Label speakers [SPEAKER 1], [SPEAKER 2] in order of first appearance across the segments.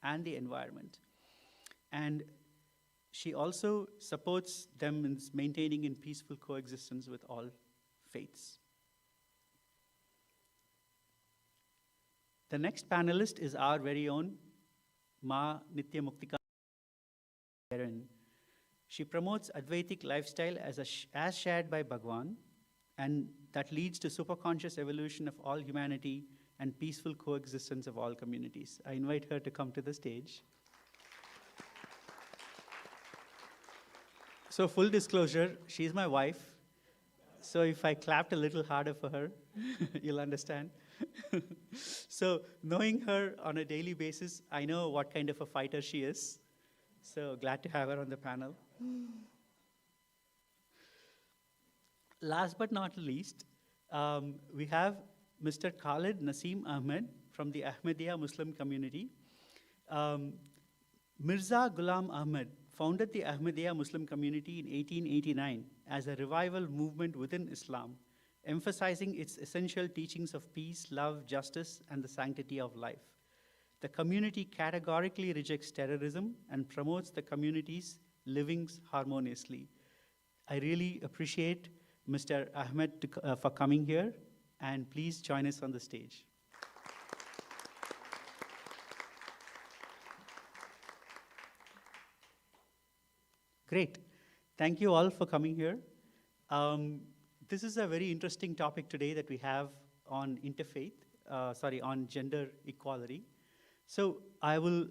[SPEAKER 1] and the environment. And she also supports them in maintaining in peaceful coexistence with all faiths. The next panelist is our very own Ma Nitya Muktika. She promotes Advaitic lifestyle as shared by Bhagavan, and that leads to superconscious evolution of all humanity and peaceful coexistence of all communities. I invite her to come to the stage. So full disclosure, she's my wife. So if I clapped a little harder for her, you'll understand. So knowing her on a daily basis, I know what kind of a fighter she is. So glad to have her on the panel. Last but not least, we have Mr. Khalid Naseem Ahmed from the Ahmadiyya Muslim community. Mirza Ghulam Ahmed founded the Ahmadiyya Muslim community in 1889 as a revival movement within Islam, emphasizing its essential teachings of peace, love, justice, and the sanctity of life. The community categorically rejects terrorism and promotes the community's living harmoniously. I really appreciate Mr. Ahmed for coming here, and please join us on the stage. Great. Thank you all for coming here. This is a very interesting topic today that we have on on gender equality. So I will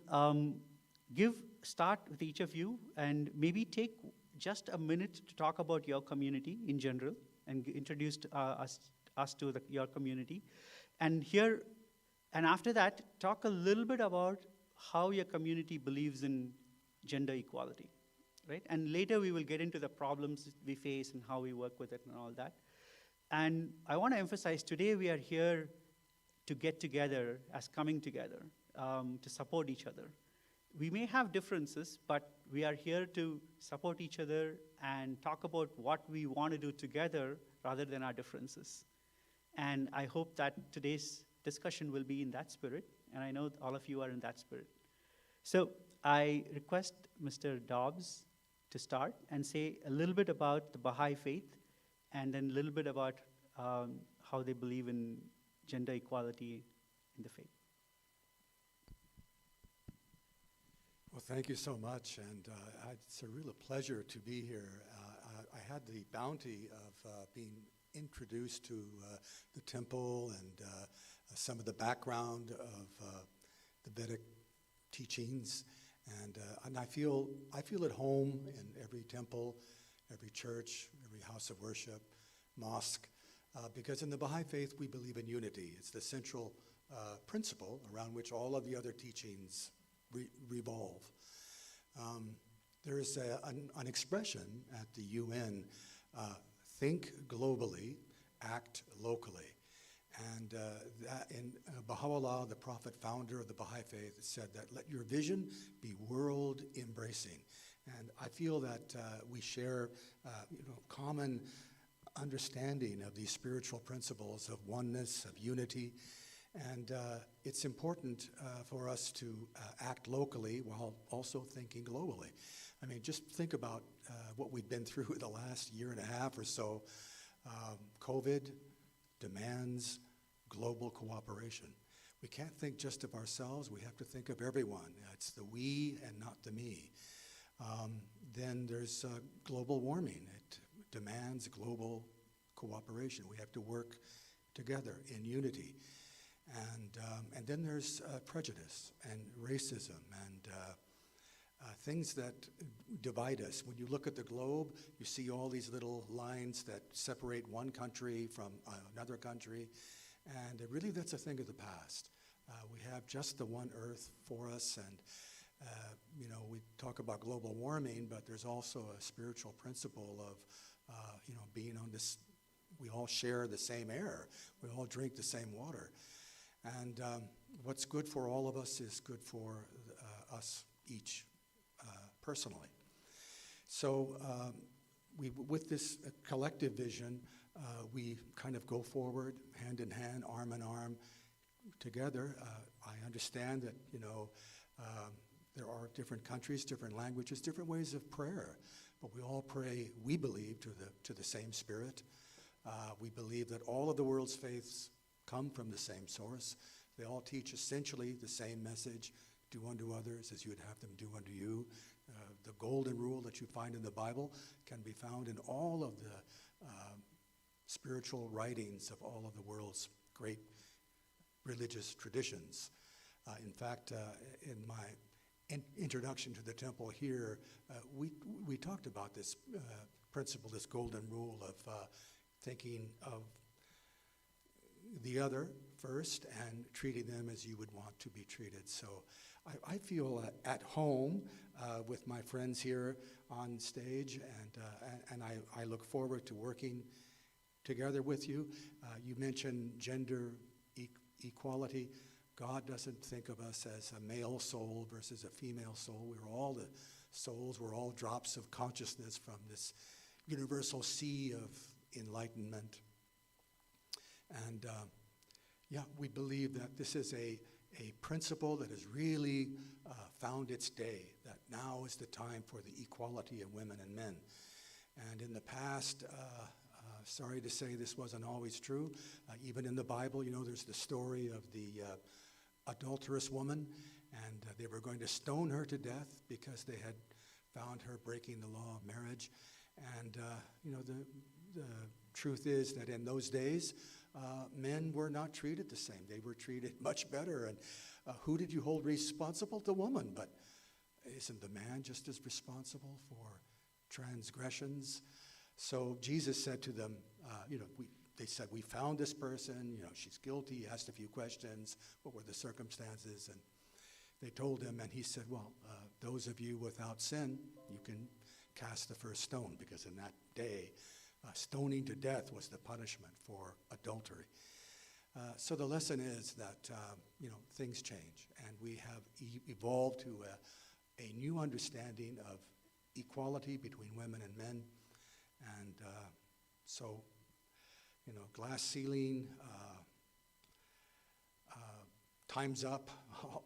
[SPEAKER 1] start with each of you and maybe take just a minute to talk about your community in general and introduce us to your community. And after that, talk a little bit about how your community believes in gender equality, right? And later we will get into the problems we face and how we work with it and all that. And I want to emphasize today we are here to get together as coming together. To support each other. We may have differences, but we are here to support each other and talk about what we want to do together rather than our differences. And I hope that today's discussion will be in that spirit, and I know all of you are in that spirit. So I request Mr. Dobbs to start and say a little bit about the Baha'i faith and then a little bit about how they believe in gender equality in the faith.
[SPEAKER 2] Well, thank you so much, and it's a real pleasure to be here. I had the bounty of being introduced to the temple and some of the background of the Vedic teachings, and I feel at home in every temple, every church, every house of worship, mosque, because in the Baha'i faith we believe in unity. It's the central principle around which all of the other teachings revolve. There is an expression at the UN, think globally, act locally. And that in Baha'u'llah, the prophet founder of the Baha'i faith, said that let your vision be world embracing. And I feel that we share common understanding of these spiritual principles of oneness, of unity. And it's important for us to act locally while also thinking globally. I mean, just think about what we've been through the last year and a half or so. COVID demands global cooperation. We can't think just of ourselves, we have to think of everyone. It's the we and not the me. Then there's global warming. It demands global cooperation. We have to work together in unity. And then there's prejudice and racism and things that divide us. When you look at the globe, you see all these little lines that separate one country from another country, and really that's a thing of the past. We have just the one earth for us, and we talk about global warming, but there's also a spiritual principle of being on this, we all share the same air, we all drink the same water. And what's good for all of us is good for us each personally. So with this collective vision, we kind of go forward, hand in hand, arm in arm, together. I understand that, There are different countries, different languages, different ways of prayer, but we all pray, we believe, to the same Spirit. We believe that all of the world's faiths come from the same source. They all teach essentially the same message: do unto others as you would have them do unto you. The golden rule that you find in the Bible can be found in all of the spiritual writings of all of the world's great religious traditions. In fact, in my introduction to the temple here, we talked about this principle, this golden rule of thinking of the other first and treating them as you would want to be treated. So I feel at home with my friends here on stage, and I look forward to working together with you. You mentioned gender equality. God doesn't think of us as a male soul versus a female soul. We're all the souls. We're all drops of consciousness from this universal sea of enlightenment. And we believe that this is a principle that has really found its day, that now is the time for the equality of women and men. And in the past, sorry to say this wasn't always true. Even in the Bible, there's the story of the adulterous woman, and they were going to stone her to death because they had found her breaking the law of marriage. And the truth is that in those days, men were not treated the same. They were treated much better. And who did you hold responsible? The woman. But isn't the man just as responsible for transgressions? So Jesus said to them, they said, we found this person, she's guilty. He asked a few questions. What were the circumstances? And they told him, and he said, well, those of you without sin, you can cast the first stone, because in that day, stoning to death was the punishment for adultery. So the lesson is that, things change, and we have evolved to a new understanding of equality between women and men. And so, glass ceiling, time's up,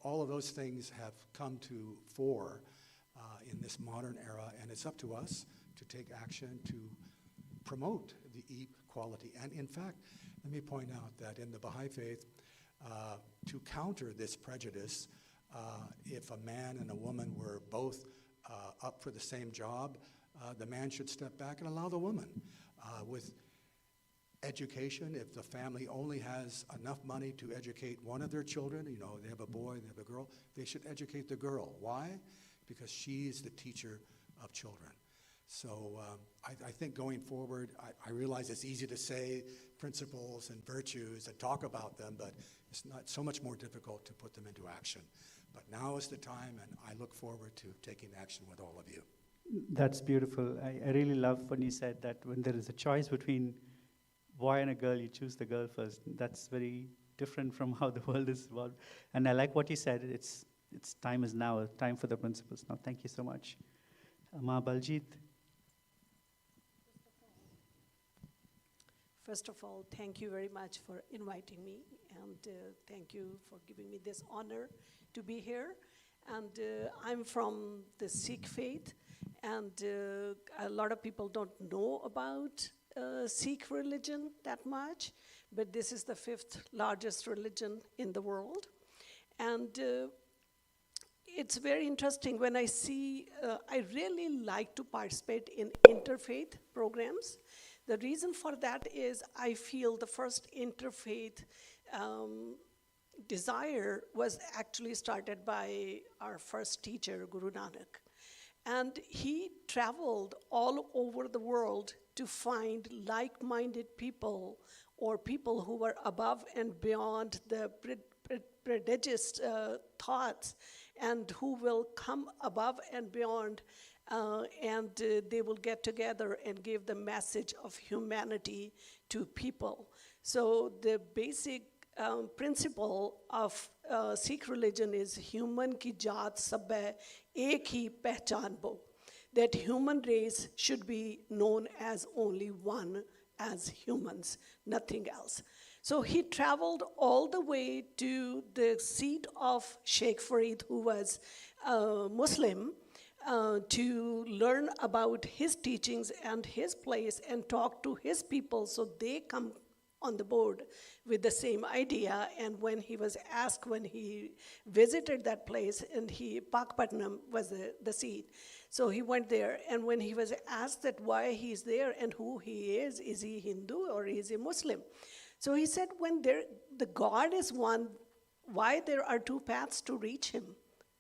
[SPEAKER 2] all of those things have come to fore in this modern era, and it's up to us to take action to promote the equality. And in fact, let me point out that in the Baha'i faith, to counter this prejudice, if a man and a woman were both up for the same job, the man should step back and allow the woman. With education, if the family only has enough money to educate one of their children, they have a boy, they have a girl, they should educate the girl. Why? Because she is the teacher of children. So I think going forward, I realize it's easy to say principles and virtues and talk about them, but it's not so much more difficult to put them into action. But now is the time, and I look forward to taking action with all of you.
[SPEAKER 1] That's beautiful. I really love when you said that when there is a choice between boy and a girl, you choose the girl first. That's very different from how the world is evolved. And I like what you said. It's time is now, time for the principles now. Thank you so much. Ma Baljit.
[SPEAKER 3] First of all, thank you very much for inviting me, and thank you for giving me this honor to be here. And I'm from the Sikh faith, and a lot of people don't know about Sikh religion that much, but this is the 5th largest religion in the world. And it's very interesting when I see, I really like to participate in interfaith programs. The reason for that is I feel the first interfaith desire was actually started by our first teacher, Guru Nanak. And he traveled all over the world to find like-minded people, or people who were above and beyond the prodigious thoughts, and who will come above and beyond, and they will get together and give the message of humanity to people. So the basic principle of Sikh religion is human ki jaat sab hai ek hi pehchan bo, that human race should be known as only one, as humans, nothing else. So he traveled all the way to the seat of Sheikh Farid, who was Muslim, to learn about his teachings and his place and talk to his people so they come on the board with the same idea. And when he was asked, when he visited that place, and Pakpatnam was the seat, so he went there, and when he was asked that why he's there and who he is he Hindu or is he Muslim? So he said, when the God is one, why there are two paths to reach him?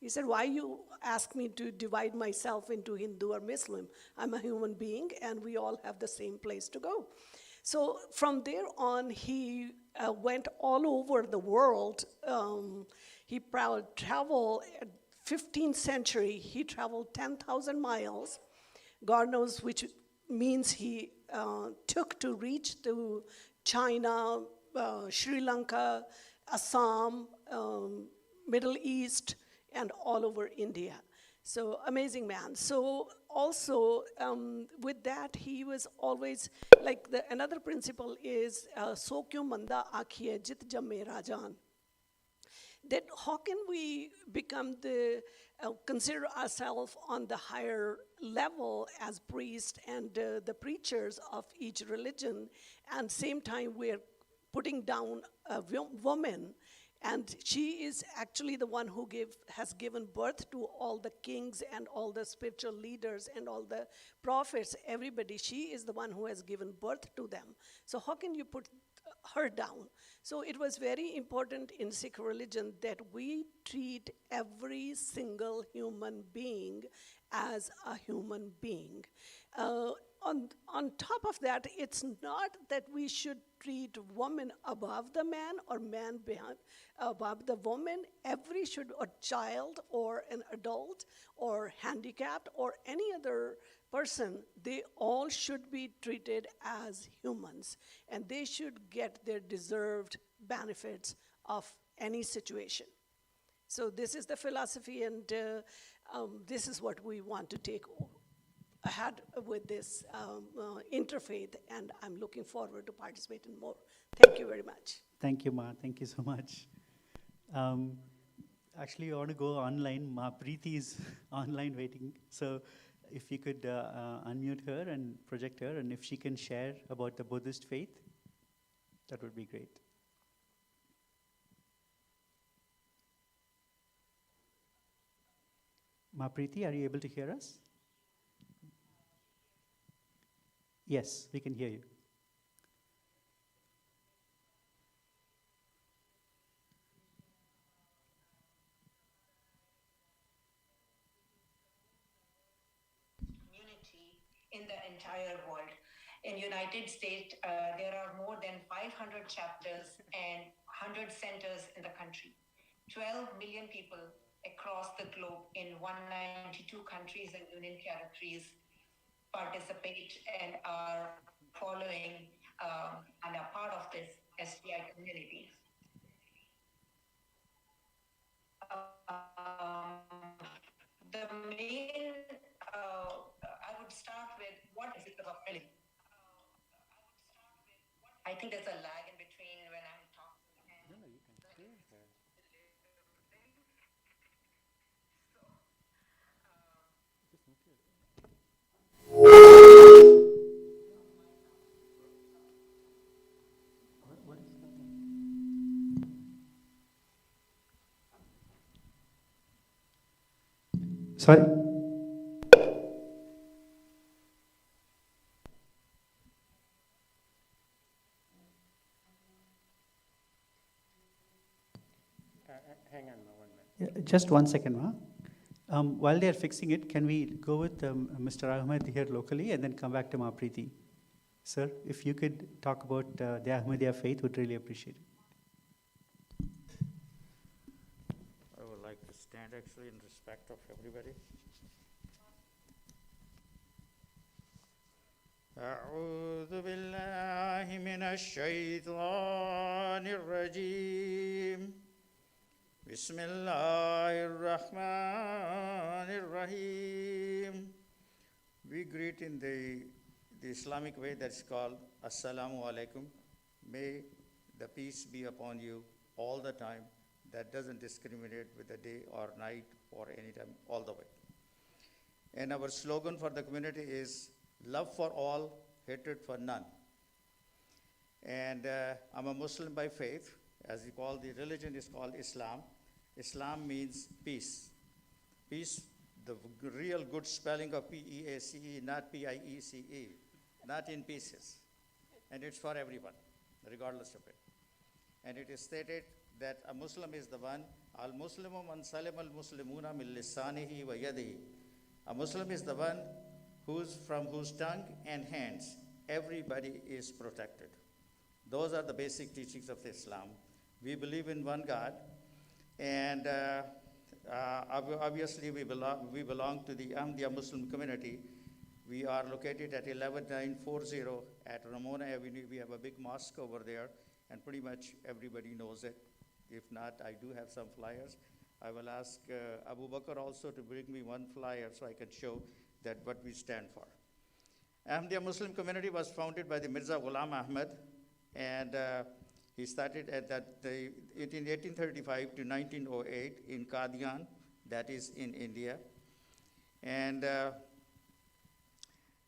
[SPEAKER 3] He said, why you ask me to divide myself into Hindu or Muslim? I'm a human being, and we all have the same place to go. So from there on, he went all over the world. He traveled, 15th century, he traveled 10,000 miles. God knows which means he took to reach to China, Sri Lanka, Assam, Middle East, and all over India. So amazing man. So also with that, he was always like another principle is Sokyo Manda Akhiye Jit Jamme Rajan. That how can we become consider ourselves on the higher level as priests and the preachers of each religion, and same time we're putting down a woman, and she is actually the one who has given birth to all the kings and all the spiritual leaders and all the prophets, everybody. She is the one who has given birth to them. So how can you put her down? So it was very important in Sikh religion that we treat every single human being as a human being. On top of that, it's not that we should treat woman above the man or man above the woman. Every a child or an adult or handicapped or any other person, they all should be treated as humans, and they should get their deserved benefits of any situation. So this is the philosophy, and this is what we want to take ahead with this interfaith, and I'm looking forward to participate in more. Thank you very much.
[SPEAKER 1] Thank you, Ma. Thank you so much. Actually, I want to go online. Ma Preeti is online waiting. So if you could unmute her and project her, and if she can share about the Buddhist faith, that would be great. Ma Preeti, are you able to hear us? Yes, we can hear you.
[SPEAKER 4] Community in the entire world. In United States, there are more than 500 chapters and 100 centers in the country. 12 million people across the globe in 192 countries and union territories participate and are following and are part of this SPI community. The main, I would start with what is it about religion? I think there's a lag in between when I'm talking.
[SPEAKER 1] No, you can share her. What is that? Sorry.
[SPEAKER 5] Hang on 1 minute.
[SPEAKER 1] Yeah, just 1 second, Ma. While they're fixing it, can we go with Mr. Ahmed here locally and then come back to Ma Preeti? Sir, if you could talk about the Ahmadiyya faith, would really appreciate it.
[SPEAKER 5] I would like to stand actually in respect of everybody. أعوذ بالله من الشيطان الرجيم بسم الله الرحمن الرحيم. We greet in the Islamic way that's called Assalamu alaikum. May the peace be upon you all the time. That doesn't discriminate with the day or night or any time, all the way. And our slogan for the community is love for all, hatred for none. And I'm a Muslim by faith. As you call, the religion is called Islam. Islam means peace. Peace, the real good spelling of P-E-A-C-E, not P-I-E-C-E, not in pieces. And it's for everyone, regardless of it. And it is stated that a Muslim is the one, al-Muslimu man salim al-Muslimuna min lisanihi wa yadihi. A Muslim is the one from whose tongue and hands everybody is protected. Those are the basic teachings of Islam. We believe in one God, and obviously we belong to the Ahmadiyya Muslim community. We are located at 11940 at Ramona Avenue. We have a big mosque over there, and pretty much everybody knows it. If not, I do have some flyers. I will ask Abu Bakr also to bring me one flyer so I can show that what we stand for. Ahmadiyya Muslim community was founded by the Mirza Ghulam Ahmad, and he started in 1835 to 1908 in Qadian, that is in India. And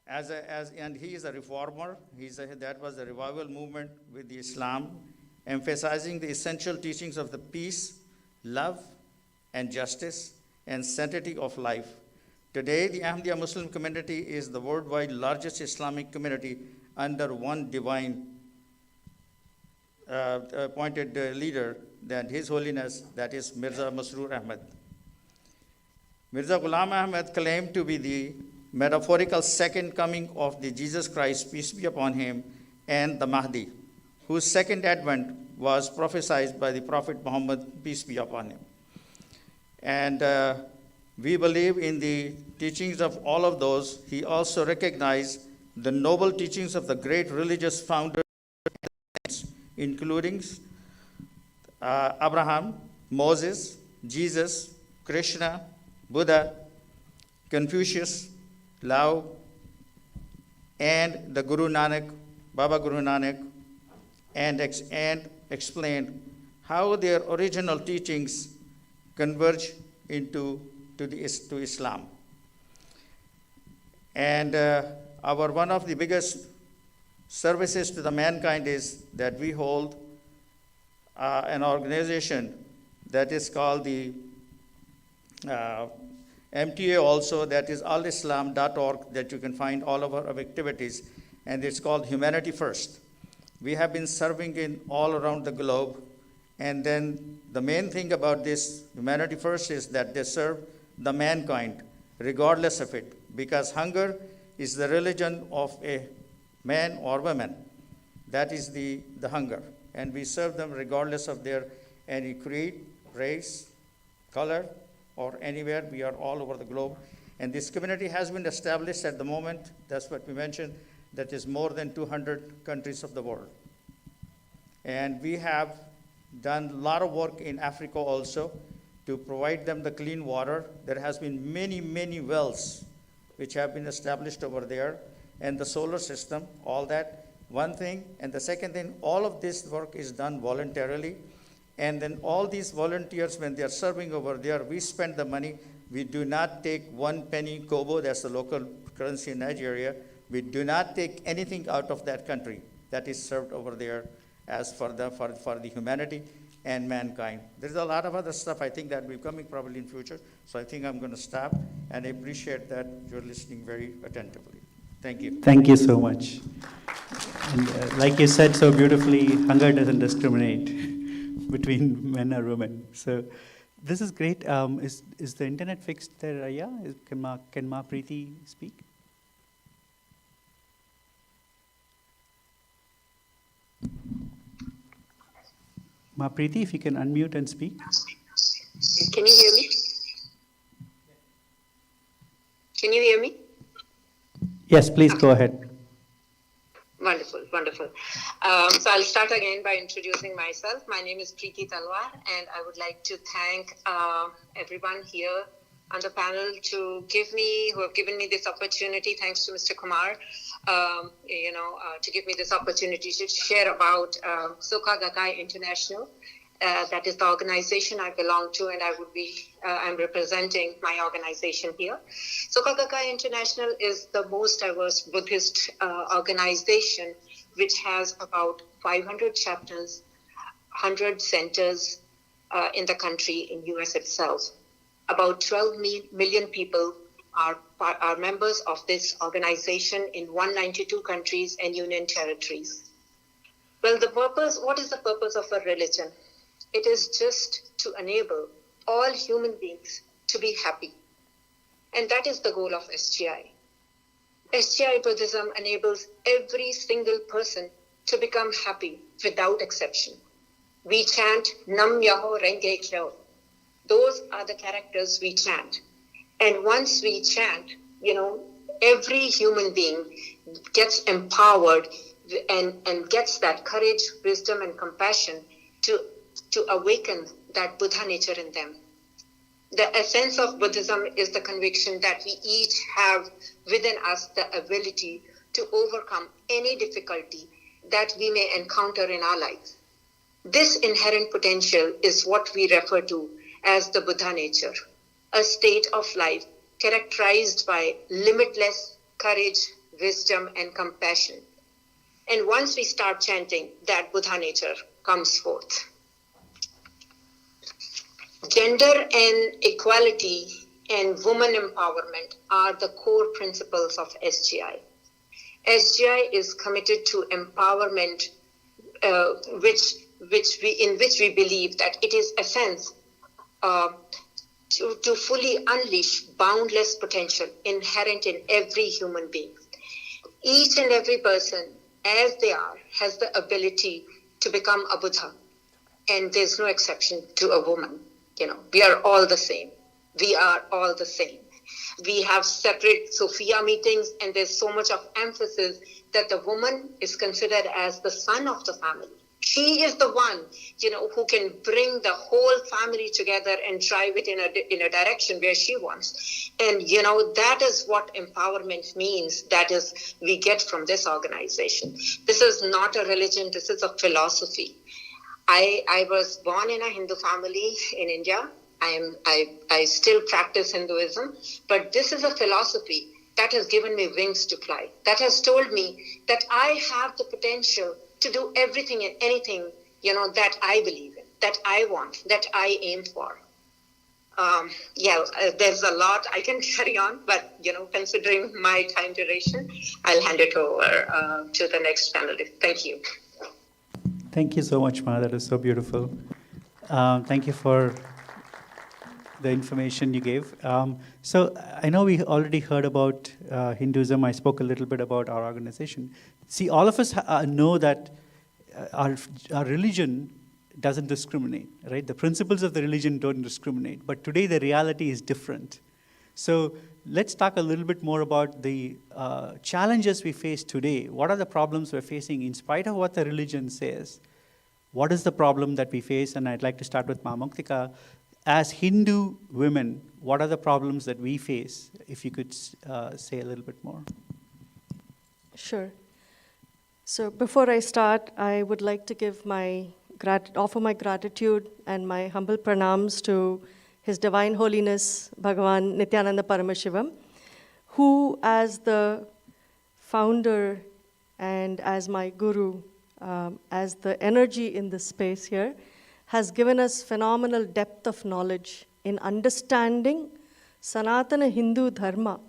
[SPEAKER 5] and he is a reformer. That was a revival movement with the Islam, emphasizing the essential teachings of the peace, love, and justice, and sanctity of life. Today, the Ahmadiyya Muslim community is the worldwide largest Islamic community under one divine appointed leader, that His Holiness, that is Mirza Masroor Ahmad. Mirza Ghulam Ahmad claimed to be the metaphorical second coming of the Jesus Christ, peace be upon him, and the Mahdi, whose second advent was prophesied by the Prophet Muhammad, peace be upon him. And we believe in the teachings of all of those. He also recognized the noble teachings of the great religious founders, including Abraham, Moses, Jesus, Krishna, Buddha, Confucius, Lao, and the Guru Nanak, Baba Guru Nanak, and explained how their original teachings converge to Islam. And one of the biggest services to the mankind is that we hold an organization that is called the MTA also, that is alislam.org, that you can find all of our activities, and it's called Humanity First. We have been serving in all around the globe, and then the main thing about this Humanity First is that they serve the mankind regardless of it, because hunger is the religion of a man or woman. That is the hunger, and we serve them regardless of their any creed, race, color, or anywhere. We are all over the globe, and this community has been established at the moment, that's what we mentioned, that is more than 200 countries of the world. And we have done a lot of work in Africa also to provide them the clean water. There has been many, many wells which have been established over there, and the solar system, all that, one thing. And the second thing, all of this work is done voluntarily. And then all these volunteers, when they are serving over there, we spend the money. We do not take 1 penny kobo, that's the local currency in Nigeria. We do not take anything out of that country that is served over there as for the humanity and mankind. There's a lot of other stuff I think that will be coming probably in future. So I think I'm going to stop, and I appreciate that you're listening very attentively. Thank you.
[SPEAKER 1] Thank you so much. And like you said so beautifully, hunger doesn't discriminate between men or women. So this is great. Is the internet fixed there, Raya? Can Ma Preeti speak? Ma Preeti, if you can unmute and speak.
[SPEAKER 6] Can you hear me? Can you hear me?
[SPEAKER 1] Yes, please go ahead.
[SPEAKER 6] Wonderful, wonderful. So I'll start again by introducing myself. My name is Preeti Talwar, and I would like to thank everyone here on the panel who have given me this opportunity. Thanks to Mr. Kumar, to give me this opportunity to share about Soka Gakkai International. That is the organization I belong to, and I'm representing my organization here. Soka Gakkai International is the most diverse Buddhist organization, which has about 500 chapters, 100 centers in the country, in US itself. About 12 million people are members of this organization in 192 countries and union territories. Well, what is the purpose of a religion? It is just to enable all human beings to be happy. And that is the goal of SGI. SGI Buddhism enables every single person to become happy without exception. We chant Nam Myoho Renge Kyo. Those are the characters we chant. And once we chant, every human being gets empowered and gets that courage, wisdom, and compassion to awaken that Buddha nature in them. The essence of Buddhism is the conviction that we each have within us the ability to overcome any difficulty that we may encounter in our life. This inherent potential is what we refer to as the Buddha nature, a state of life characterized by limitless courage, wisdom, and compassion. And once we start chanting, that Buddha nature comes forth. Gender and equality and woman empowerment are the core principles of SGI. SGI is committed to empowerment, in which we believe that it is essence to fully unleash boundless potential inherent in every human being. Each and every person, as they are, has the ability to become a Buddha, and there's no exception to a woman. We are all the same. We are all the same. We have separate Sophia meetings, and there's so much of emphasis that the woman is considered as the sun of the family. She is the one, who can bring the whole family together and drive it in a direction where she wants. And, that is what empowerment means. That is, we get from this organization. This is not a religion. This is a philosophy. I was born in a Hindu family in India. I still practice Hinduism, but this is a philosophy that has given me wings to fly. That has told me that I have the potential to do everything and anything, that I believe in, that I want, that I aim for. There's a lot I can carry on, but, considering my time duration, I'll hand it over to the next panelist. Thank you.
[SPEAKER 1] Thank you so much, Ma. That is so beautiful. Thank you for the information you gave. So I know we already heard about Hinduism. I spoke a little bit about our organization. See, all of us know that our religion doesn't discriminate, right? The principles of the religion don't discriminate. But today the reality is different. So let's talk a little bit more about the challenges we face today. What are the problems we're facing in spite of what the religion says? What is the problem that we face? And I'd like to start with Ma Muktika. As Hindu women, what are the problems that we face? If you could say a little bit more.
[SPEAKER 7] Sure. So before I start, I would like to give offer my gratitude and my humble pranams to His Divine Holiness Bhagavan Nithyananda Paramashivam, who, as the founder and as my guru, as the energy in this space here, has given us phenomenal depth of knowledge in understanding Sanatana Hindu Dharma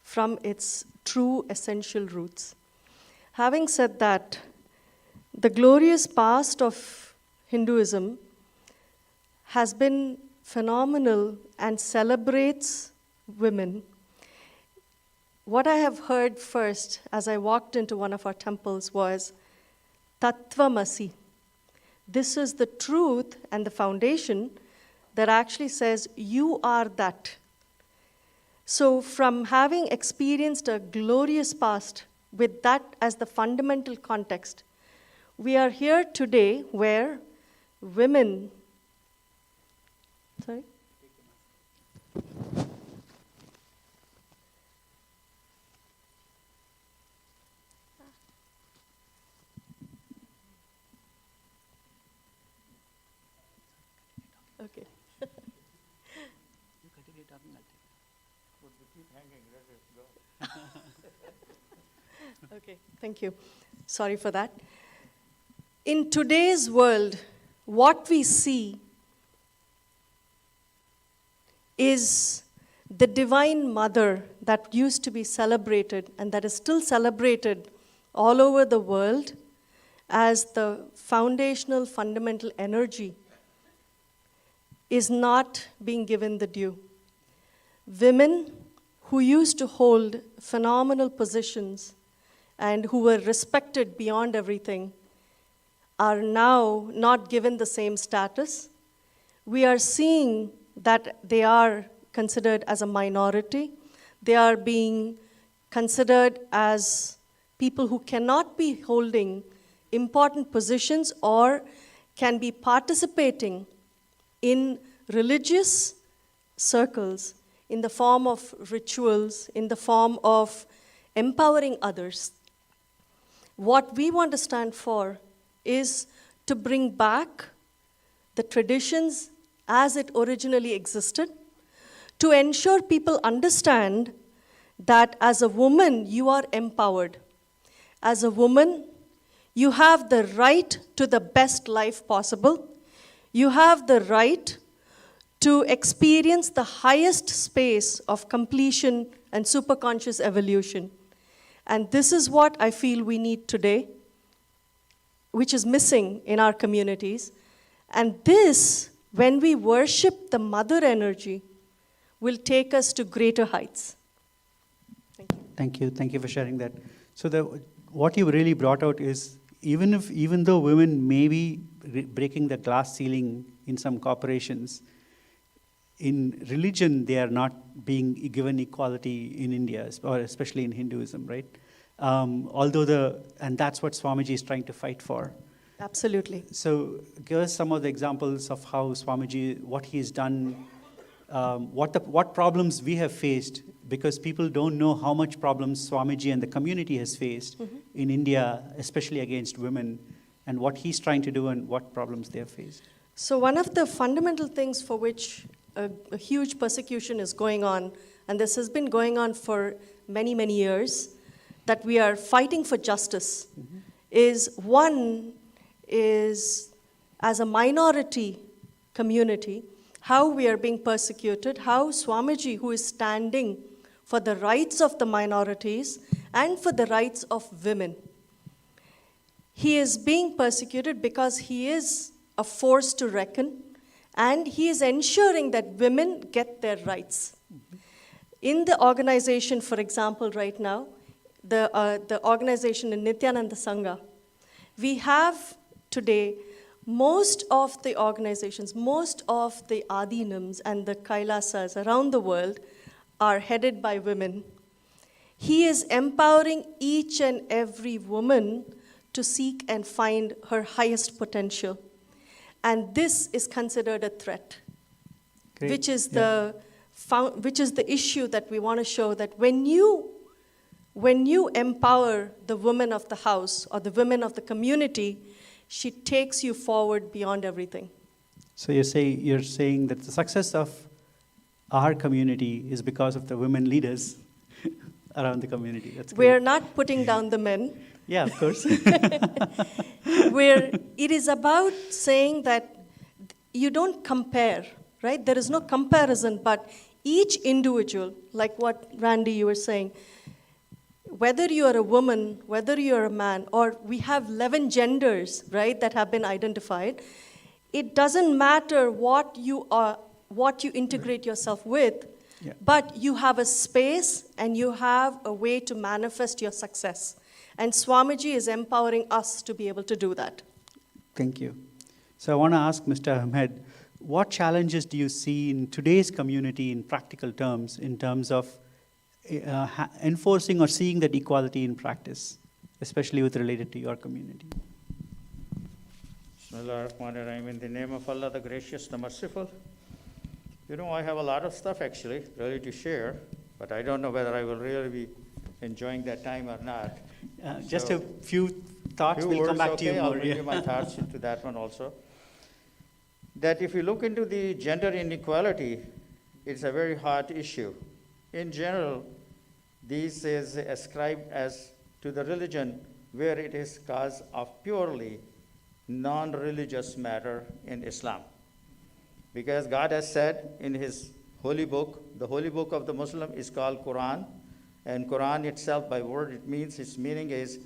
[SPEAKER 7] from its true essential roots. Having said that, the glorious past of Hinduism has been phenomenal and celebrates women. What I have heard first as I walked into one of our temples was Tattvamasi. This is the truth and the foundation that actually says, you are that. So from having experienced a glorious past with that as the fundamental context, we are here today where women, sorry? Okay.
[SPEAKER 1] You continue talking, I'll take it.
[SPEAKER 7] Okay, thank you. Sorry for that. In today's world, what we see is the Divine Mother that used to be celebrated and that is still celebrated all over the world as the foundational, fundamental energy is not being given the due. Women who used to hold phenomenal positions and who were respected beyond everything are now not given the same status. We are seeing that they are considered as a minority. They are being considered as people who cannot be holding important positions or can be participating in religious circles in the form of rituals, in the form of empowering others. What we want to stand for is to bring back the traditions as it originally existed, to ensure people understand that as a woman, you are empowered. As a woman, you have the right to the best life possible. You have the right to experience the highest space of completion and superconscious evolution. And this is what I feel we need today, which is missing in our communities. And this, when we worship the mother energy, will take us to greater heights. Thank you.
[SPEAKER 1] Thank you. Thank you for sharing that. So what you really brought out is even though women may be breaking the glass ceiling in some corporations, in religion they are not being given equality in India, or especially in Hinduism, right? And that's what Swamiji is trying to fight for.
[SPEAKER 7] Absolutely.
[SPEAKER 1] So give us some of the examples of how Swamiji, what he's done, what problems we have faced, because people don't know how much problems Swamiji and the community has faced in India, especially against women, and what he's trying to do and what problems they have faced.
[SPEAKER 7] So one of the fundamental things for which a huge persecution is going on, and this has been going on for many, many years, that we are fighting for justice, is as a minority community, how we are being persecuted, how Swamiji, who is standing for the rights of the minorities and for the rights of women, he is being persecuted because he is a force to reckon, and he is ensuring that women get their rights. In the organization, for example, right now, the organization in Nithyananda Sangha, we have today most of the organizations, most of the Adinams and the Kailasas around the world are headed by women. He is empowering each and every woman to seek and find her highest potential. And this is considered a threat,
[SPEAKER 1] Great.
[SPEAKER 7] which is the issue that we want to show, that when you empower the woman of the house or the women of the community, she takes you forward beyond everything.
[SPEAKER 1] So you're saying that the success of our community is because of the women leaders around the community. That's great.
[SPEAKER 7] We're not putting down the men.
[SPEAKER 1] Yeah, of course.
[SPEAKER 7] Where it is about saying that you don't compare, right? There is no comparison, but each individual, like what Randy, you were saying, whether you are a woman, whether you are a man, or we have 11 genders, right, that have been identified, it doesn't matter what you are, what you integrate yourself with, but you have a space and you have a way to manifest your success. And Swamiji is empowering us to be able to do that.
[SPEAKER 1] Thank you. So I want to ask Mr. Ahmed, what challenges do you see in today's community in practical terms, in terms of enforcing or seeing that equality in practice, especially with related to your community?
[SPEAKER 5] Bismillah ar-Rahman ar-Rahim. In the name of Allah, the gracious, the merciful. You know, I have a lot of stuff actually really to share, but I don't know whether I will really be enjoying that time or not.
[SPEAKER 1] Just a few thoughts, we'll come back to you more.
[SPEAKER 5] I'll bring you my thoughts into that one also. that if you look into the gender inequality, it's a very hot issue. In general, this is ascribed as to the religion where it is cause of purely non-religious matter in Islam. Because God has said in his holy book, the holy book of the Muslim is called Quran, and Quran itself by word, it means its meaning is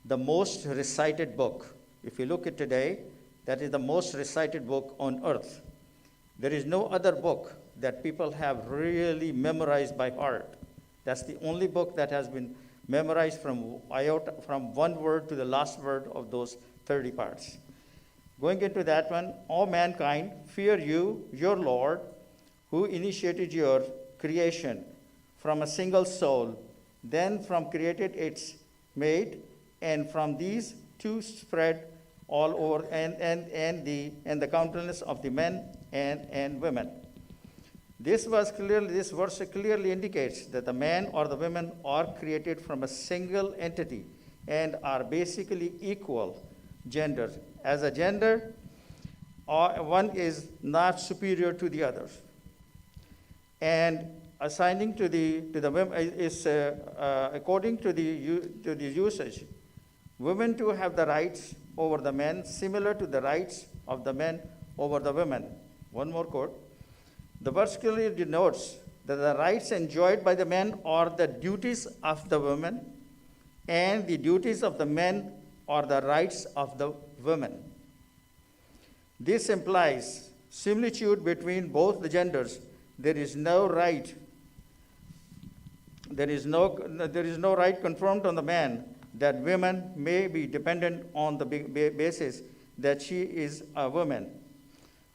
[SPEAKER 5] the most recited book. If you look at today, that is the most recited book on earth. There is no other book that people have really memorized by heart. That's the only book that has been memorized from one word to the last word of those 30 parts. Going into that one, O mankind, fear you, your Lord, who initiated your creation from a single soul, then from created its mate, and from these two spread all over and the countenance of the men and women. This verse clearly indicates that the man or the women are created from a single entity and are basically equal gender. As a gender, one is not superior to the other. And assigning to the women is according to the usage, women too have the rights over the men, similar to the rights of the men over the women. One more quote. The verse clearly denotes that the rights enjoyed by the men are the duties of the women, and the duties of the men are the rights of the women. This implies similitude between both the genders. There is no right confirmed on the man that women may be dependent on the basis that she is a woman.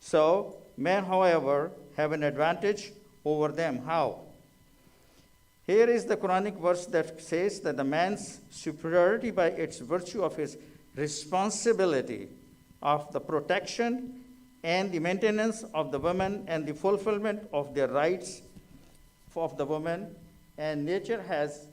[SPEAKER 5] So, men, however, have an advantage over them. How? Here is the Quranic verse that says that the man's superiority by its virtue of his responsibility of the protection and the maintenance of the women and the fulfillment of their rights of the women, and nature has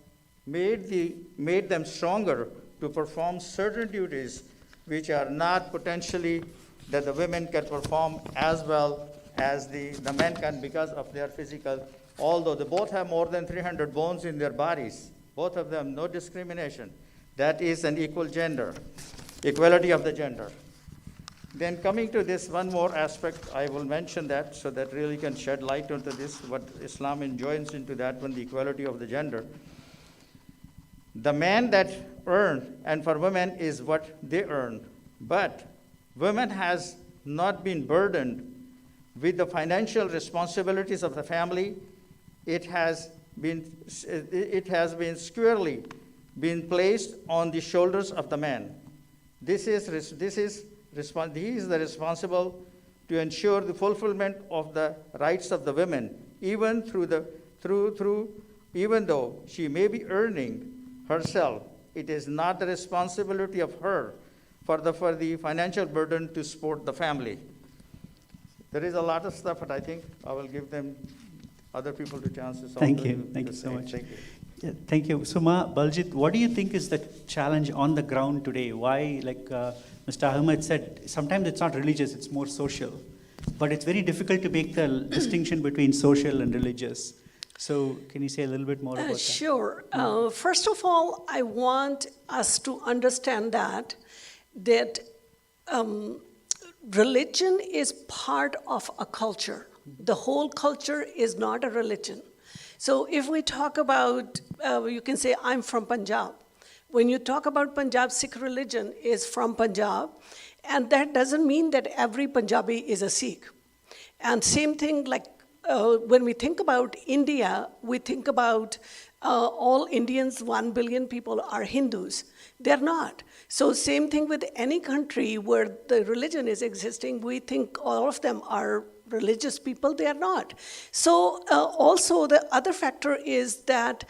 [SPEAKER 5] made them stronger to perform certain duties which are not potentially that the women can perform as well as the men can because of their physical, although they both have more than 300 bones in their bodies, both of them, no discrimination. That is an equal gender, equality of the gender. Then coming to this one more aspect, I will mention that so that really can shed light onto this, what Islam enjoins into that one, the equality of the gender. The man that earned, and for women is what they earn, but women has not been burdened with the financial responsibilities of the family. It has been squarely been placed on the shoulders of the man. He is the responsible to ensure the fulfillment of the rights of the women, even even though she may be earning herself. It is not the responsibility of her for the financial burden to support the family. There is a lot of stuff, but I think I will give them other people the chances.
[SPEAKER 1] Thank you so much.
[SPEAKER 5] Thank you.
[SPEAKER 1] Yeah, thank you. Suma, Baljit, what do you think is the challenge on the ground today? Why, like Mr. Ahmed said, sometimes it's not religious, it's more social. But it's very difficult to make the distinction between social and religious. So can you say a little bit more about that?
[SPEAKER 3] Sure. First of all, I want us to understand that religion is part of a culture. The whole culture is not a religion. So if we talk about, you can say, I'm from Punjab. When you talk about Punjab, Sikh religion is from Punjab, and that doesn't mean that every Punjabi is a Sikh. And same thing, like when we think about India, we think about all Indians, 1 billion people are Hindus. They're not. So same thing with any country where the religion is existing, we think all of them are religious people, they are not. So also the other factor is that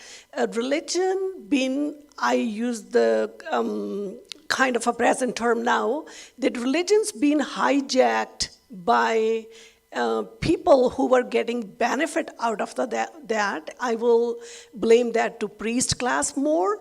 [SPEAKER 3] religion I use the kind of a present term now, that religion's been hijacked by people who were getting benefit out of that. I will blame that to priest class more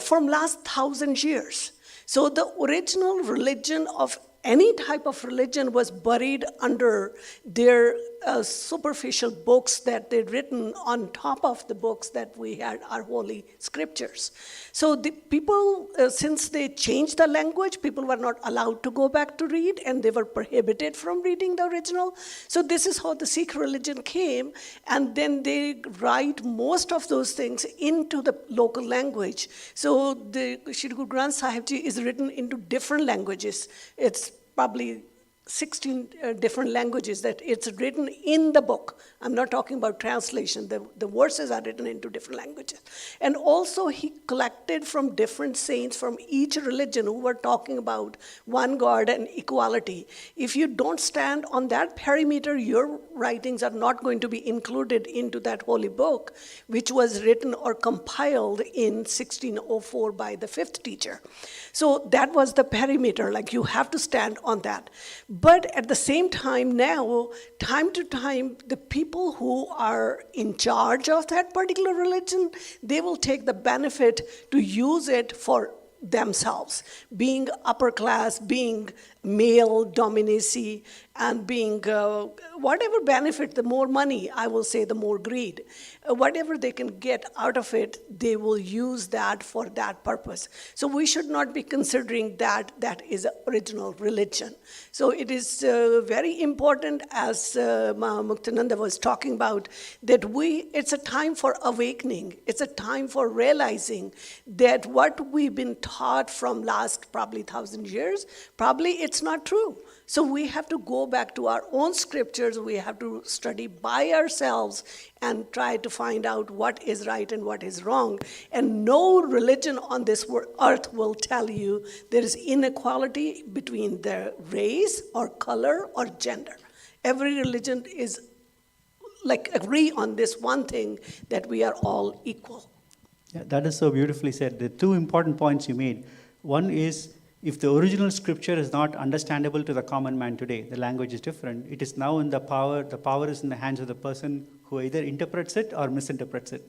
[SPEAKER 3] from last 1,000 years. So the original religion of any type of religion was buried under their superficial books that they'd written on top of the books that we had, our holy scriptures. So the people, since they changed the language, people were not allowed to go back to read, and they were prohibited from reading the original. So this is how the Sikh religion came, and then they write most of those things into the local language. So the Shri Guru Granth Sahib Ji is written into different languages. It's probably 16 different languages that it's written in the book. I'm not talking about translation. The verses are written into different languages. And also he collected from different saints from each religion who were talking about one God and equality. If you don't stand on that perimeter, your writings are not going to be included into that holy book, which was written or compiled in 1604 by the fifth teacher. So that was the perimeter, like you have to stand on that. But at the same time now, time to time, the people who are in charge of that particular religion, they will take the benefit to use it for themselves, being upper class, being male dominacy, and being whatever benefit, the more money, I will say, the more greed. Whatever they can get out of it, they will use that for that purpose. So we should not be considering that that is original religion. So it is very important, as Muktananda was talking about, that it's a time for awakening. It's a time for realizing that what we've been taught from last probably 1,000 years, probably it's not true. So we have to go back to our own scriptures. We have to study by ourselves and try to find out what is right and what is wrong. And no religion on this earth will tell you there is inequality between the race or color or gender. Every religion is like agree on this one thing, that we are all equal.
[SPEAKER 1] Yeah, that is so beautifully said. The two important points you made. One is, if the original scripture is not understandable to the common man today, the language is different, it is now in the power is in the hands of the person who either interprets it or misinterprets it,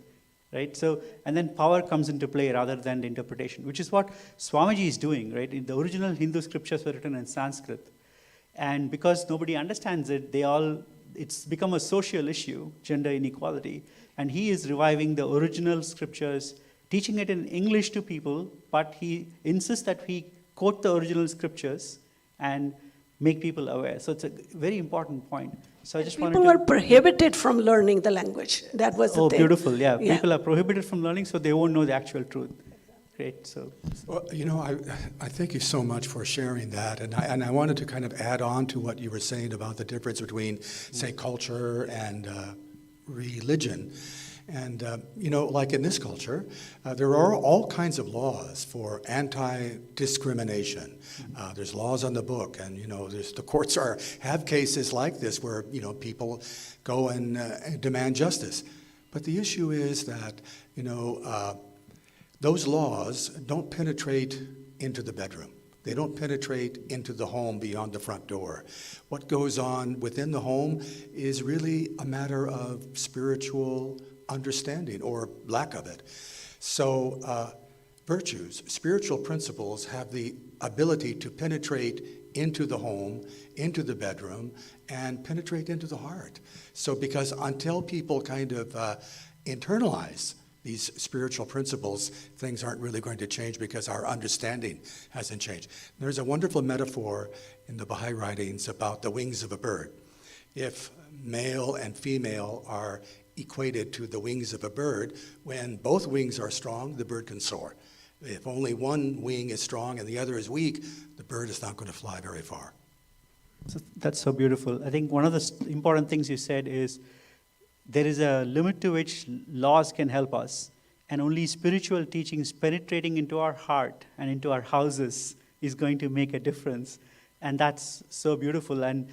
[SPEAKER 1] right? So, and then power comes into play rather than the interpretation, which is what Swamiji is doing, right? The original Hindu scriptures were written in Sanskrit. And because nobody understands it, it's become a social issue, gender inequality. And he is reviving the original scriptures, teaching it in English to people, but he insists that we quote the original scriptures and make people aware. So it's a very important point. So I just
[SPEAKER 3] people were prohibited from learning the language. That was the thing.
[SPEAKER 1] Oh, beautiful, yeah. People are prohibited from learning, so they won't know the actual truth. Great, so.
[SPEAKER 2] Well, you know, I thank you so much for sharing that. And I wanted to kind of add on to what you were saying about the difference between, say, culture and religion. And, you know, like in this culture, there are all kinds of laws for anti-discrimination. There's laws on the book, and, you know, the courts have cases like this where, you know, people go and demand justice. But the issue is that, you know, those laws don't penetrate into the bedroom. They don't penetrate into the home beyond the front door. What goes on within the home is really a matter of spiritual understanding or lack of it. So virtues, spiritual principles have the ability to penetrate into the home, into the bedroom, and penetrate into the heart. So because until people kind of internalize these spiritual principles, things aren't really going to change because our understanding hasn't changed. There's a wonderful metaphor in the Baha'i writings about the wings of a bird. If male and female are equated to the wings of a bird, when both wings are strong, the bird can soar. If only one wing is strong and the other is weak, the bird is not going to fly very far.
[SPEAKER 1] So that's so beautiful. I think one of the important things you said is there is a limit to which laws can help us, and only spiritual teachings penetrating into our heart and into our houses is going to make a difference. And that's so beautiful. And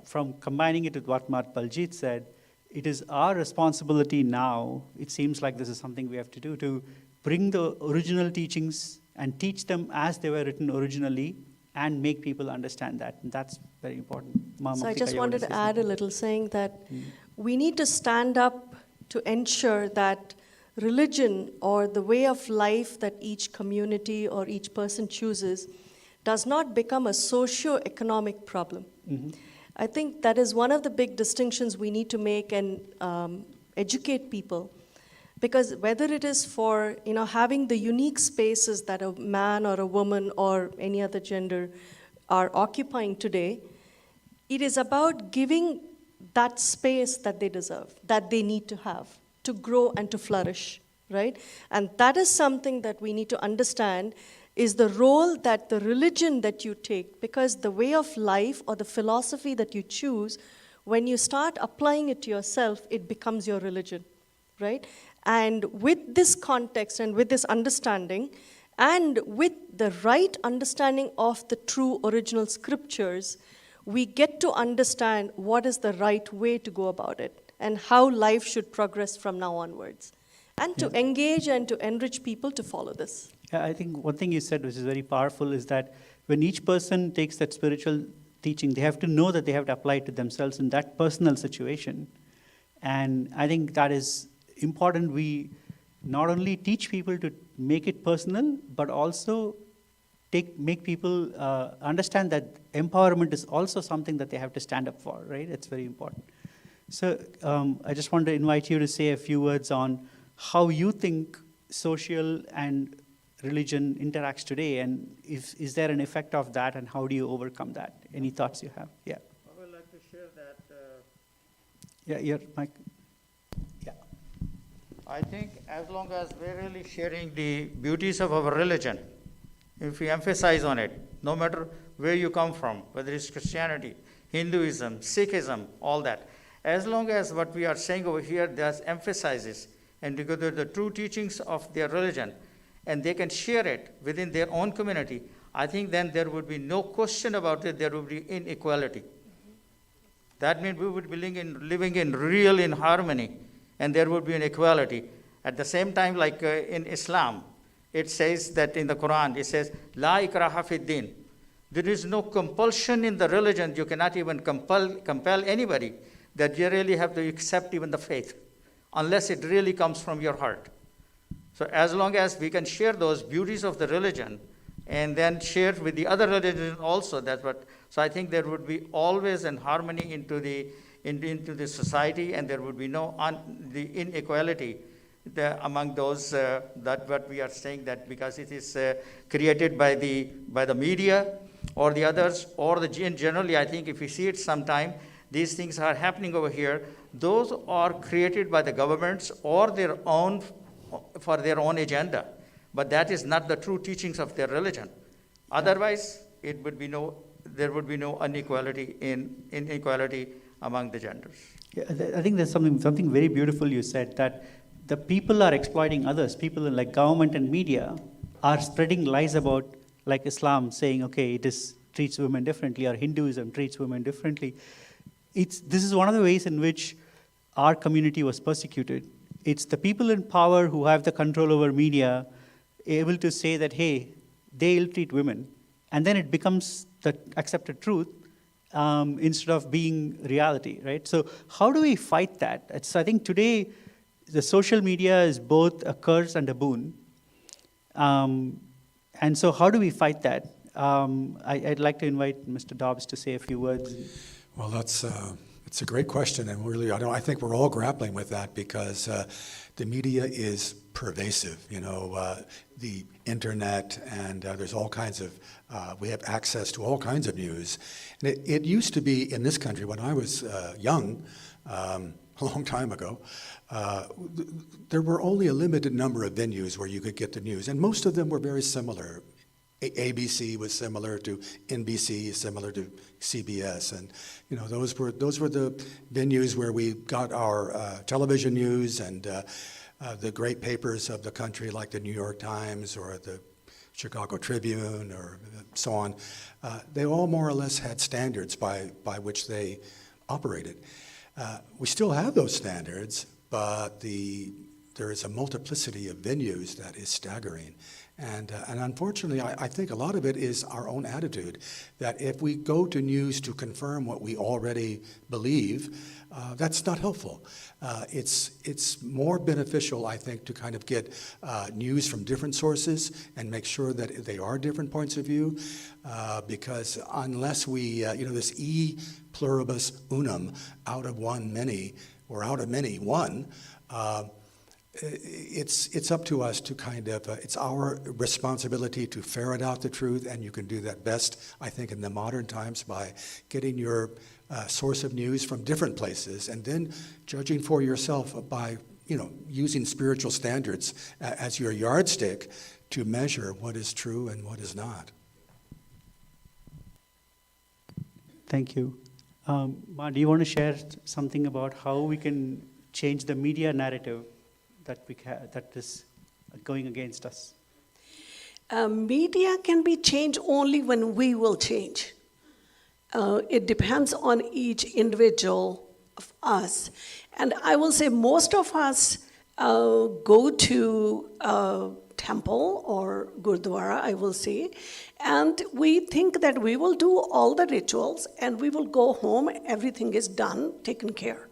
[SPEAKER 1] from combining it with what Mat Baljit said, it is our responsibility now, it seems like this is something we have to do, to bring the original teachings and teach them as they were written originally and make people understand that. And that's very important.
[SPEAKER 7] So I just wanted to add a little, saying that we need to stand up to ensure that religion or the way of life that each community or each person chooses does not become a socio-economic problem. I think that is one of the big distinctions we need to make and educate people. Because whether it is for having the unique spaces that a man or a woman or any other gender are occupying today, it is about giving that space that they deserve, that they need to have, to grow and to flourish, right? And that is something that we need to understand is the role that the religion that you take, because the way of life or the philosophy that you choose, when you start applying it to yourself, it becomes your religion, right? And with this context and with this understanding, and with the right understanding of the true original scriptures, we get to understand what is the right way to go about it and how life should progress from now onwards, and to engage and to enrich people to follow this.
[SPEAKER 1] Yeah, I think one thing you said, which is very powerful, is that when each person takes that spiritual teaching, they have to know that they have to apply it to themselves in that personal situation. And I think that is important. We not only teach people to make it personal, but also make people understand that empowerment is also something that they have to stand up for, right? It's very important. So I just want to invite you to say a few words on how you think social and religion interacts today, and is there an effect of that, and how do you overcome that? Any thoughts you have? Yeah.
[SPEAKER 5] I would like to share that.
[SPEAKER 1] Yeah, your mic. Yeah.
[SPEAKER 5] I think as long as we're really sharing the beauties of our religion, if we emphasize on it, no matter where you come from, whether it's Christianity, Hinduism, Sikhism, all that, as long as what we are saying over here, there's emphasizes, and because they're the true teachings of their religion, and they can share it within their own community, I think then there would be no question about it, there would be inequality. That means we would be living in real harmony, and there would be an equality. At the same time, like in Islam, it says that in the Quran, it says, La ikraha fid din. There is no compulsion in the religion. You cannot even compel anybody that you really have to accept even the faith, unless it really comes from your heart. So as long as we can share those beauties of the religion and then share with the other religions also, that's what, so I think there would be always an harmony into the society, and there would be no the inequality among those that what we are saying, that because it is created by the media or the others, or generally, I think if we see it sometime, these things are happening over here, those are created by the governments or for their own agenda. But that is not the true teachings of their religion. Otherwise, there would be no inequality inequality among the genders.
[SPEAKER 1] Yeah, I think there's something very beautiful you said, that the people are exploiting others. People like government and media are spreading lies about, like Islam, saying, okay, treats women differently, or Hinduism treats women differently. This is one of the ways in which our community was persecuted. It's the people in power who have the control over media able to say that, hey, they ill-treat women. And then it becomes the accepted truth instead of being reality, right? So how do we fight that? I think today the social media is both a curse and a boon. And so how do we fight that? I'd like to invite Mr. Dobbs to say a few words.
[SPEAKER 2] Well, it's a great question, and really, I think we're all grappling with that because the media is pervasive. The internet, and there's all kinds of, we have access to all kinds of news. And it used to be in this country, when I was young, a long time ago, there were only a limited number of venues where you could get the news, and most of them were very similar. ABC was similar to NBC, similar to CBS, and those were the venues where we got our television news, and the great papers of the country, like the New York Times or the Chicago Tribune or so on. They all more or less had standards by which they operated. We still have those standards, but the there is a multiplicity of venues that is staggering. And unfortunately, I think a lot of it is our own attitude, that if we go to news to confirm what we already believe, that's not helpful. It's more beneficial, I think, to kind of get news from different sources and make sure that they are different points of view, because unless we, this e pluribus unum, out of one many, or out of many one, it's up to us to kind of, it's our responsibility to ferret out the truth, and you can do that best, I think, in the modern times by getting your source of news from different places, and then judging for yourself by, using spiritual standards as your yardstick to measure what is true and what is not.
[SPEAKER 1] Thank you. Ma, do you want to share something about how we can change the media narrative that is going against us?
[SPEAKER 3] Media can be changed only when we will change. It depends on each individual of us. And I will say most of us go to a temple or gurdwara, I will say, and we think that we will do all the rituals and we will go home, everything is done, taken care.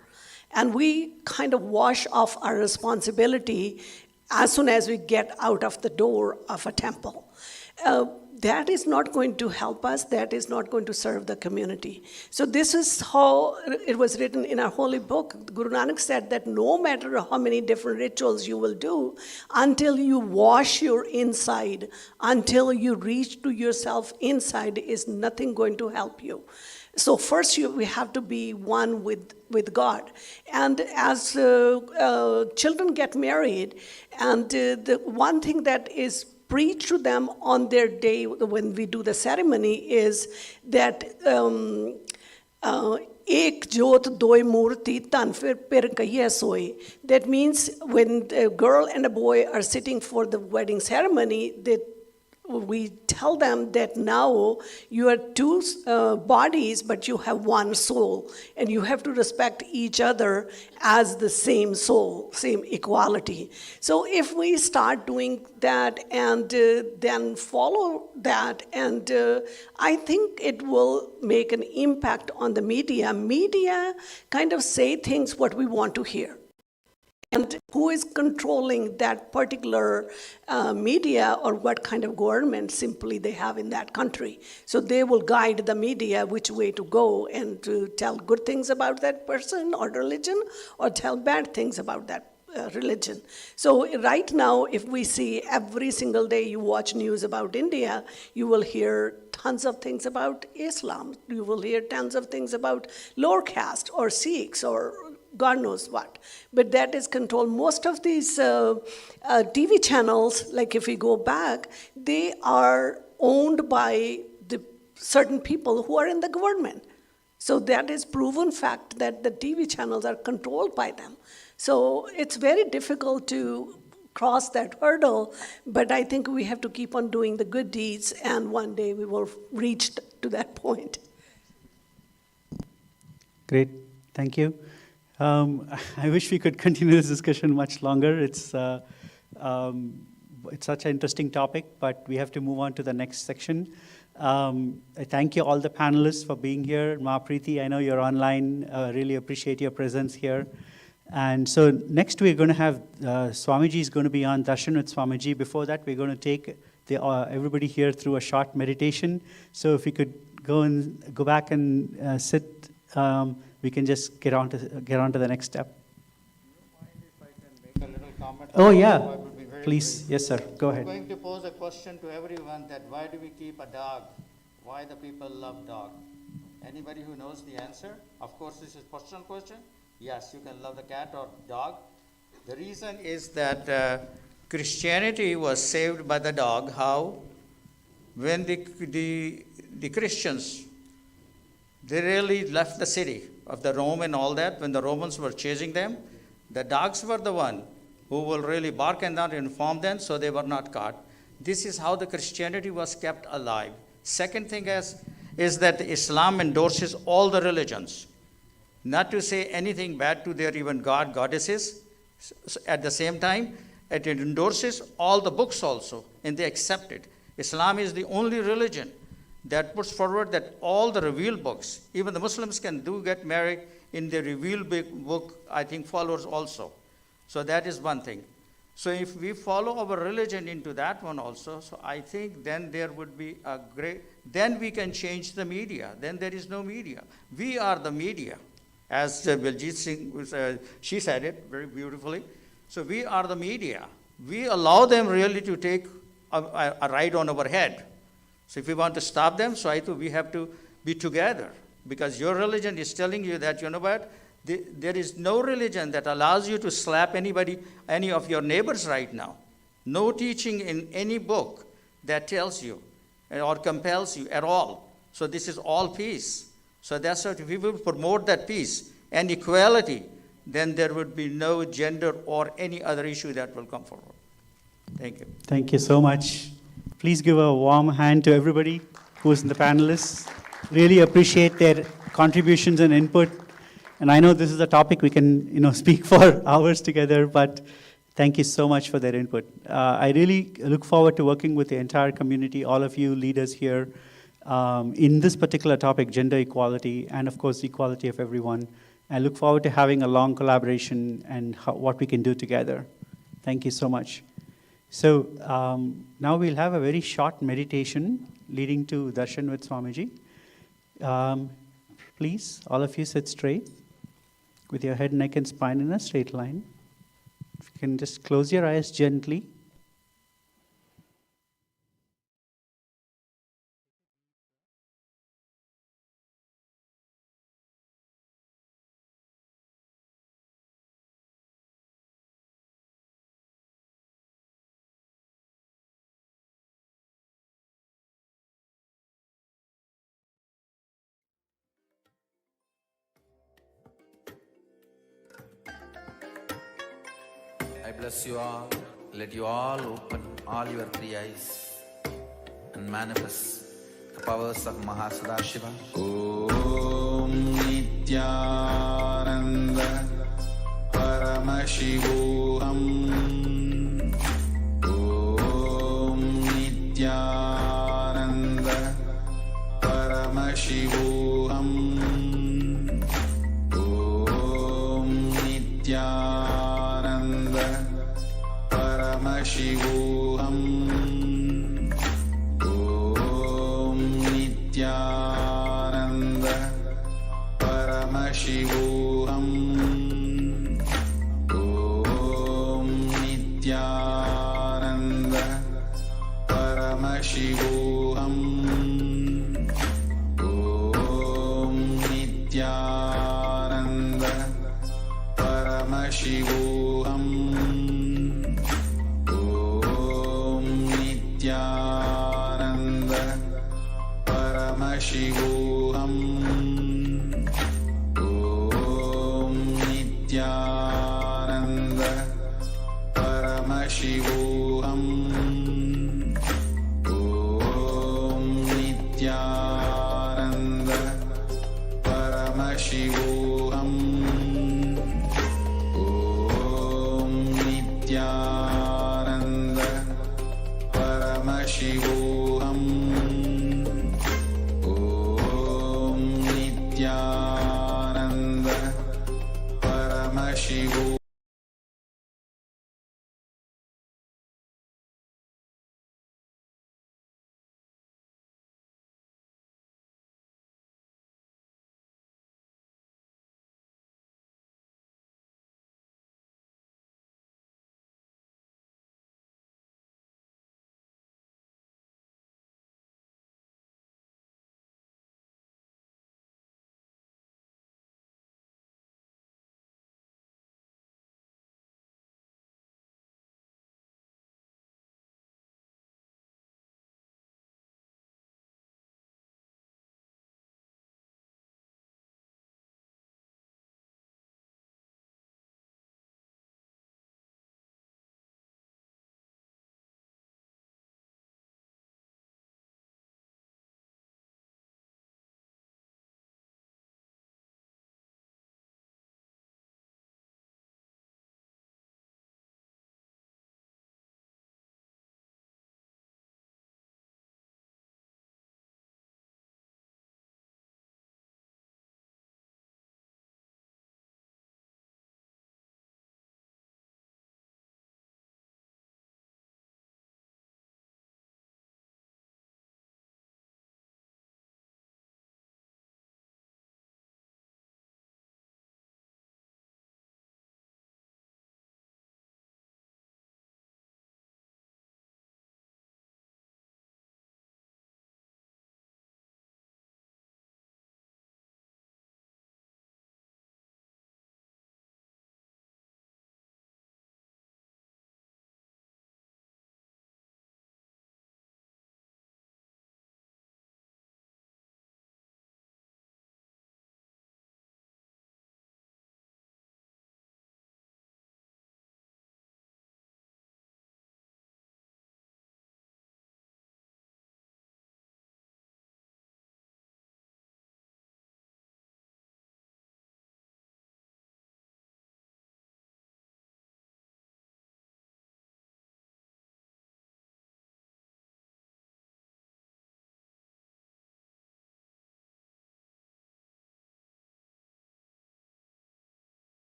[SPEAKER 3] And we kind of wash off our responsibility as soon as we get out of the door of a temple. That is not going to help us. That is not going to serve the community. So this is how it was written in our holy book. Guru Nanak said that no matter how many different rituals you will do, until you wash your inside, until you reach to yourself inside, is nothing going to help you. So first we have to be one with God. And as children get married, and the one thing that is preached to them on their day when we do the ceremony is that ek jyot doi murti tan fir pir kahiye soy. That means when a girl and a boy are sitting for the wedding ceremony, we tell them that now you are two bodies, but you have one soul, and you have to respect each other as the same soul, same equality. So if we start doing that and then follow that, and I think it will make an impact on the media. Media kind of say things what we want to hear. And who is controlling that particular media, or what kind of government simply they have in that country? So they will guide the media which way to go, and to tell good things about that person or religion, or tell bad things about that religion. So right now, if we see every single day you watch news about India, you will hear tons of things about Islam. You will hear tons of things about lower caste or Sikhs or God knows what. But that is controlled. Most of these TV channels, like if we go back, they are owned by the certain people who are in the government. So that is proven fact that the TV channels are controlled by them. So it's very difficult to cross that hurdle, but I think we have to keep on doing the good deeds, and one day we will reach to that point.
[SPEAKER 1] Great, thank you. I wish we could continue this discussion much longer. It's such an interesting topic, but we have to move on to the next section. I thank you all the panelists for being here. Ma Preeti, I know you're online. Really appreciate your presence here. And so next we're going to have Swamiji is going to be on Darshan with Swamiji. Before that, we're going to take everybody here through a short meditation. So if we could go back and sit. We can just get on to the next step.
[SPEAKER 5] Do you mind if I can make a little comment?
[SPEAKER 1] Oh yeah, please. Brief. Yes, sir. Go ahead.
[SPEAKER 5] I'm going to pose a question to everyone that why do we keep a dog? Why the people love dog? Anybody who knows the answer? Of course, this is a personal question. Yes, you can love the cat or dog. The reason is that Christianity was saved by the dog. How? When the Christians, they really left the city of the Rome and all that. When the Romans were chasing them, the dogs were the one who will really bark and not inform them, so they were not caught. This is how the Christianity was kept alive. Second thing is that Islam endorses all the religions. Not to say anything bad to their even goddesses, At the same time, it endorses all the books also, and they accept it. Islam is the only religion that puts forward that all the revealed books, even the Muslims can get married in the revealed book, I think follows also. So that is one thing. So if we follow our religion into that one also, so I think then there would be a great, then we can change the media. Then there is no media. We are the media. As Biljit Singh, she said it very beautifully. So we are the media. We allow them really to take a ride on our head. So if we want to stop them, so I think we have to be together. Because your religion is telling you that, you know what, there is no religion that allows you to slap anybody, any of your neighbors right now. No teaching in any book that tells you or compels you at all. So this is all peace. So that's what if we will promote that peace and equality, then there would be no gender or any other issue that will come forward. Thank you.
[SPEAKER 1] Thank you so much. Please give a warm hand to everybody who's in the panelists. Really appreciate their contributions and input. And I know this is a topic we can, speak for hours together, but thank you so much for their input. I really look forward to working with the entire community, all of you leaders here, in this particular topic, gender equality, and of course, equality of everyone. I look forward to having a long collaboration and what we can do together. Thank you so much. So now we'll have a very short meditation leading to darshan with Swamiji. Please, all of you sit straight with your head, neck, and spine in a straight line. If you can just close your eyes gently.
[SPEAKER 8] I bless you all. Let you all open all your three eyes and manifest the powers of Mahasadashiva. Om Nithyananda Paramashivoham. Om Nithyananda Paramashivoham. Om Nithyananda Paramashivoham. Om Nithyananda Paramashivoham. Om Nithyananda Paramashivoham. Om Nithyananda Paramashivoham. Om Nithyananda Paramashivoham. Om Nithyananda Paramashivoham. Om Nithyananda Paramashivoham. Om Nithyananda Paramashivoham. Om Nithyananda Paramashivoham.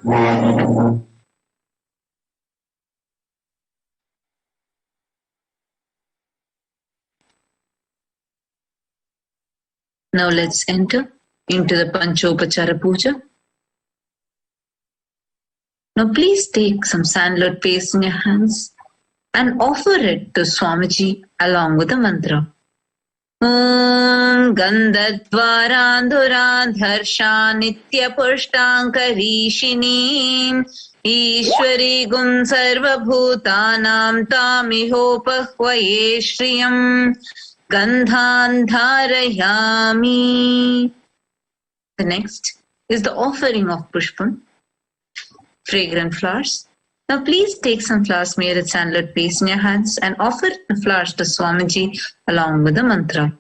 [SPEAKER 9] Now let's enter into the Panchopachara Puja. Now please take some sandalwood paste in your hands and offer it to Swamiji along with the mantra. Om Gandhadvarandhuradharsha Nitya Pushtankarishini Ishwari Gun Sarvabhutanam Tamihopahvaye Shriyam Gandhan Dharayami. The next is the offering of Pushpam, fragrant flowers. Now please take some flowers made with sandalwood paste in your hands and offer the flowers to Swamiji along with the mantra.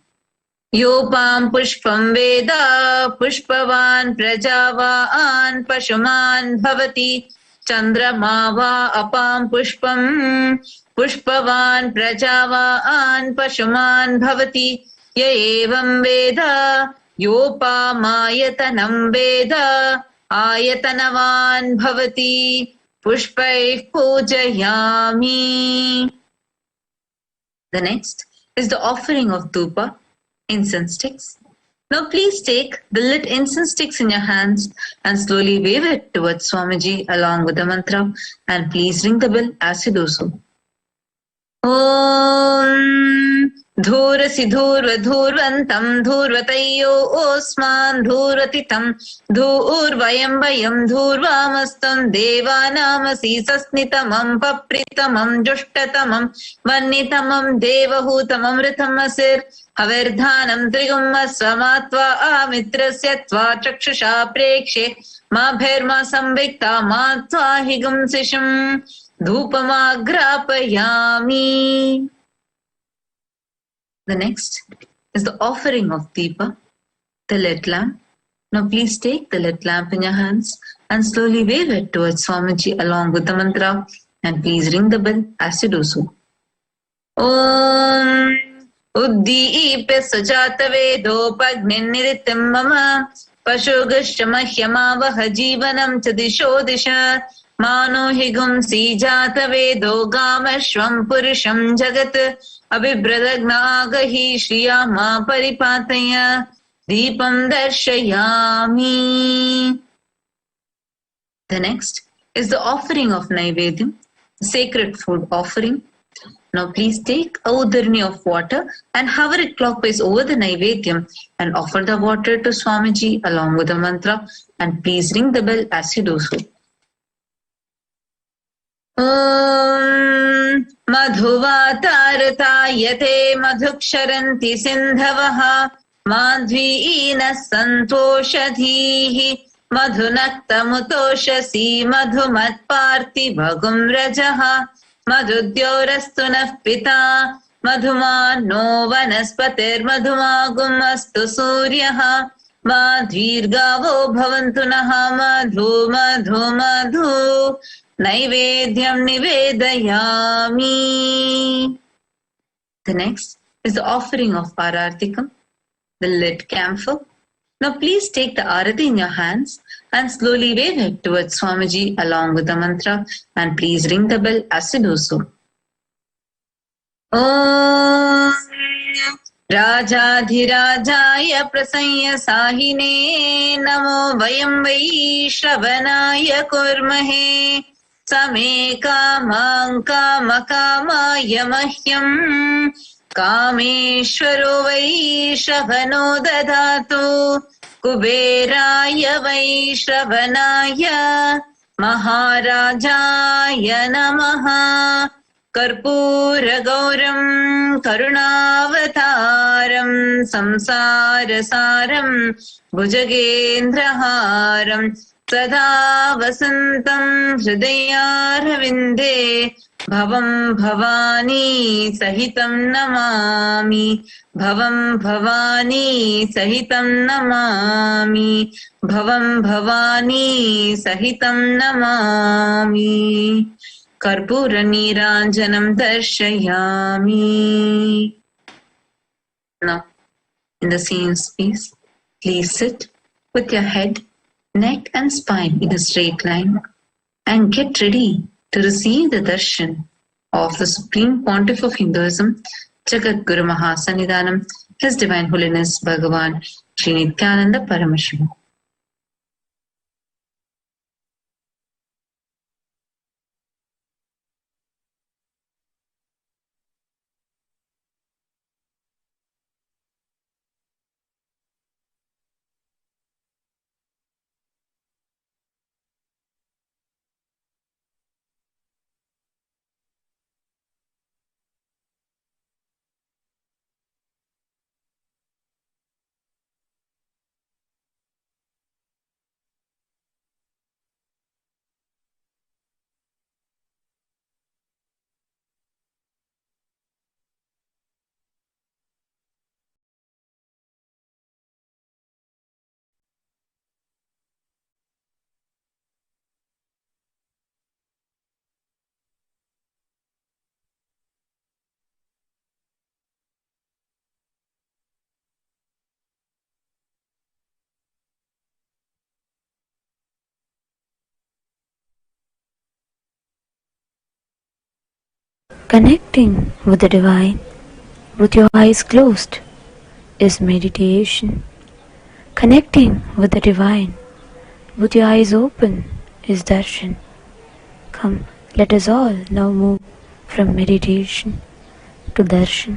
[SPEAKER 9] Yopam pushpam veda pushpavan prajavaan pashuman bhavati chandrama va apam pushpam pushpavan prajavaan pashuman bhavati ya evam veda yopamayatanam veda ayatanavan bhavati pushpai pujayami. The next is the offering of dhupa, incense sticks. Now please take the lit incense sticks in your hands and slowly wave it towards Swamiji along with the mantra, and please ring the bell as you do so. Om Dhurasi Dhurva Dhurvantam Dhurvatayo Osman Dhurvatitam Dhurvayam Vayam Dhurvamastam Devanamasi Sasnitamam Papritamam Jushtatamam Vannitamam Devahutamam Ritamasir Haverdhanam Trigumma Swamatva Amitrasya Tva Chakshusha Prekshe Mabherma Samvikta Matva Higum Sisham Dhupamagrapayami. The next is the offering of Deepa, the lit lamp. Now please take the lit lamp in your hands and slowly wave it towards Swamiji along with the mantra, and please ring the bell as you do so. Om Uddīpe Sajata Vedo Pagniniritim Mama Pashogashya Mahyamavaha Jivanam Chadisho Disha Mano Higum Sijata Vedo Gamashvam Purusham Jagat Abhibradagnaagahi Shriyama Paripataya Deepam Darshayami. The next is the offering of Naivedyam, the sacred food offering. Now please take a udharni of water and hover it clockwise over the Naivedyam and offer the water to Swamiji along with the mantra, and please ring the bell as you do so. Om Madhuvatartayate Madhuksharanti Sindhavaha Madhvīna Santoshadhihi Madhunaktamutoshasi Madhumatparti Bhagum Rajaha Madhudyorastunah Pita Madhumano Vanaspatir Madhumagum Astu Suryaha Madhvirgavo Bhavantunaha Madhu Madhu Madhu Naivedyam Nivedayami. The next is the offering of Arartikam, the lit camphor. Now please take the arati in your hands and slowly wave it towards Swamiji along with the mantra, and please ring the bell as you do so. Om Rajadhirajaya Prasanya Sahine Namo Vayam Vaishravanaya Kurmahe Same Kamang Kamakamaya Mahyam Kameshwaro Vaishravano Dadatu Kuberaya Vaishravanaya Maharajaya Namaha Karpura Gauram Karunavataram Samsarasaram Bhujagendraharam Sada Vasantam Hridayarvinde Bhavam Bhavani Sahitam Namami Bhavam Bhavani Sahitam Namami Bhavam Bhavani Sahitam Namami Karpura Niranjanam Darshayami. Now, in the same space, please sit with your head neck and spine in a straight line, and get ready to receive the darshan of the Supreme Pontiff of Hinduism, Jagat Guru Mahasannidhanam, His Divine Holiness Bhagavan Sri Nithyananda Paramashivam.
[SPEAKER 10] Connecting with the divine with your eyes closed is meditation. Connecting with the divine with your eyes open is darshan. Come, let us all now move from meditation to darshan.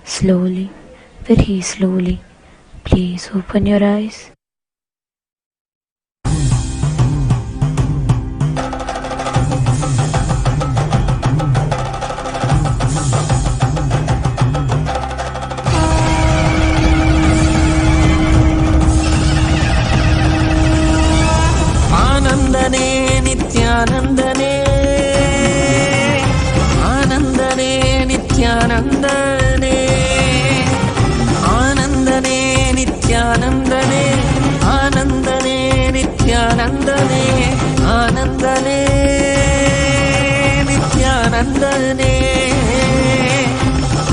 [SPEAKER 10] Slowly, very slowly, please open your eyes.
[SPEAKER 11] Nithyanandane, Anandane, Nithyanandane, Anandane, Nithyanandane, Anandane, Nithyanandane, Anandane, Nithyanandane,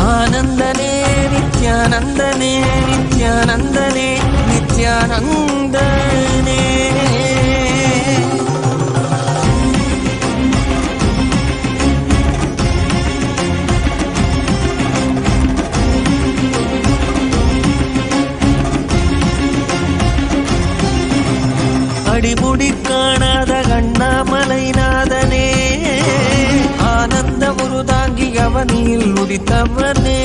[SPEAKER 11] Anandane, Nithyanandane, Nithyanandane, Nithyanandane. அடிமுடி காணாத கண்ணாமலைநாதனே, ஆனந்த உருதாங்கி அவனியில் உதித்தவனே.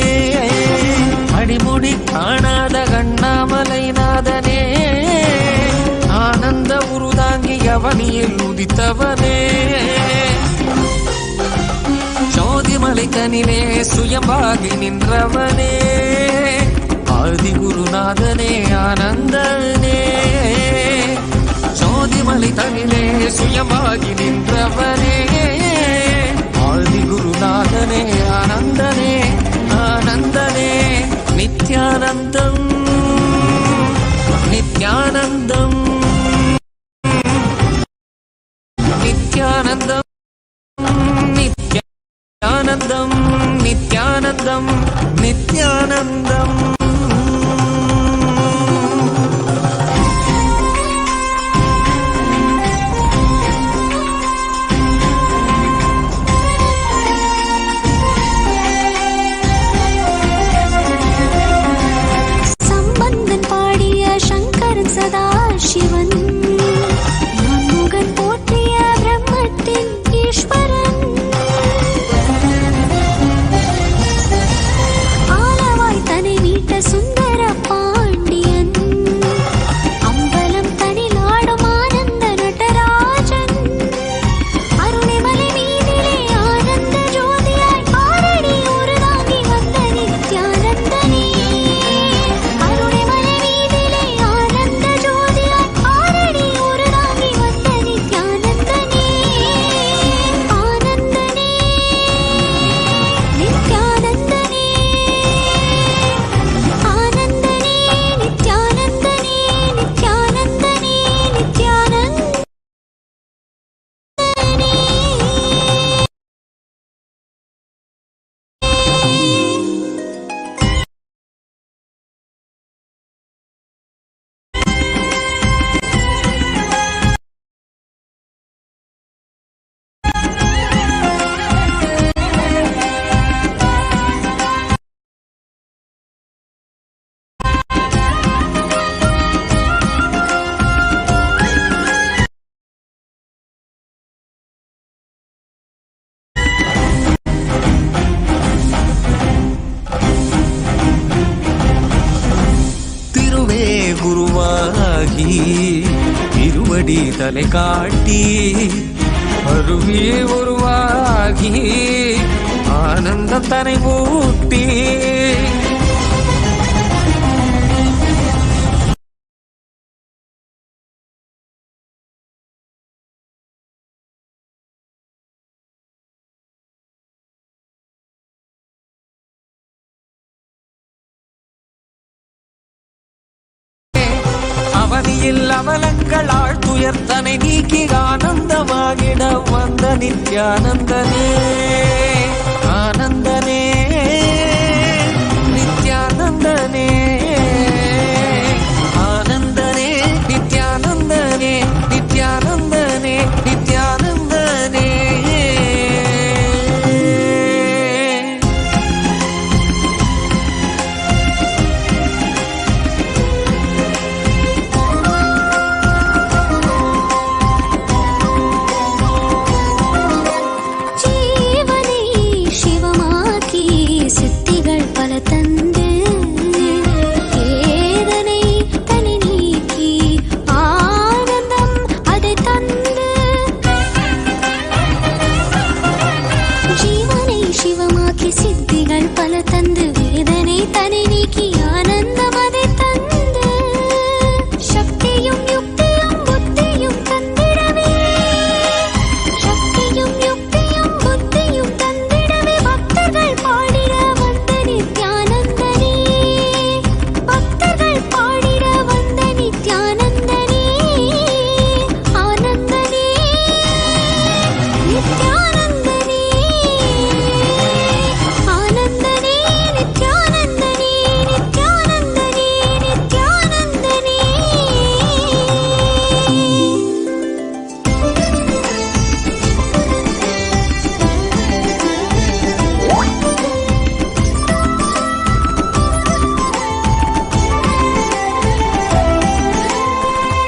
[SPEAKER 11] அடிமுடி காணாத கண்ணாமலைநாதனே, ஆனந்த உருதாங்கி அவனியில் உதித்தவனே. சோதிமலை கனிலே சுயம்பாகி நின்றவனே, ஆதி குருநாதனே ஆனந்தனே. சோதிமலை தனிலே சுயமாகி நின்றவனே, ஆதி குருநாதனே ஆனந்தனே, ஆனந்தனே. நித்யானந்தம், நித்யானந்தம், நித்யானந்தம், நித்யானந்தம், நித்யானந்தம், நித்யானந்தம். உருவாகி இருவடி தலை காட்டி அருவி உருவாகி ஆனந்தம் தனை மூட்டி அவதியில் அவலங்கள் ஆழ்த்துயர்த்தனை நீக்கி ஆனந்தமாகிட வந்த நித்யானந்தனே ஆனந்தனே நித்யானந்தனே ஆனந்தனே நித்யானந்தனே நித்யானந்தனே நித்யானந்தனே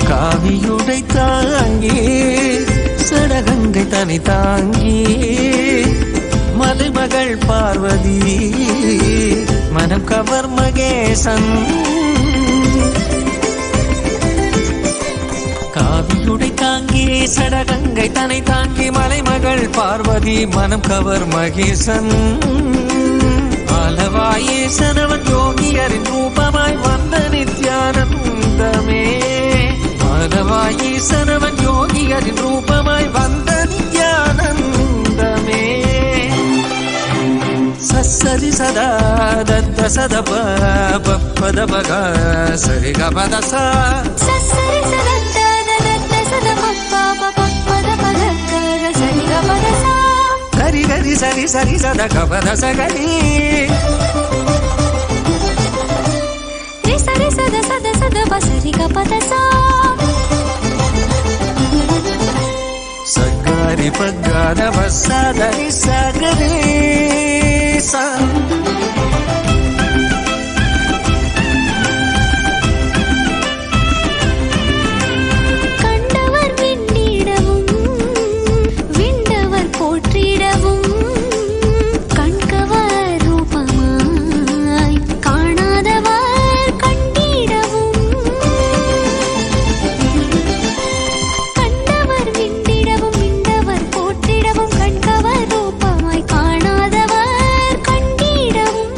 [SPEAKER 11] காவியுடை தாங்கி சடகங்கை தனி தாங்கி மலைமகள் பார்வதி மனம் கவர் மகேசன் காவியுடை தாங்கி சடகங்கை தனை தாங்கி மலைமகள் பார்வதி மனம் கவர் மகேசன் ஆலவாயேசனவன் யோகியரின் ரூபமாய் வந்த நித்யானந்தமே ஆலவாயேசனவன் யோகியரின் ரூபமாய் வந்த நித்யானந்தமே சரி சதா தத்த சத பத பக சரி கபத சா சரி சதா தத்த சத பத பக சரி கபத சா கரி கரி சரி சரி சத கபத சகரி ரி சரி சத சத சத பசரி கபத சா சகரி பகத பசதரி சகரி சா கண்டவர் விண்ணிடவும் விண்டவர் போற்றிடவும் கண்கவர் ரூபமாய் காணாதவர் கண்டிடவும் கண்டவர் விண்டிடவும் விண்டவர் போற்றிடவும் கண்கவர் ரூபமாய் காணாதவர் கண்டிடவும்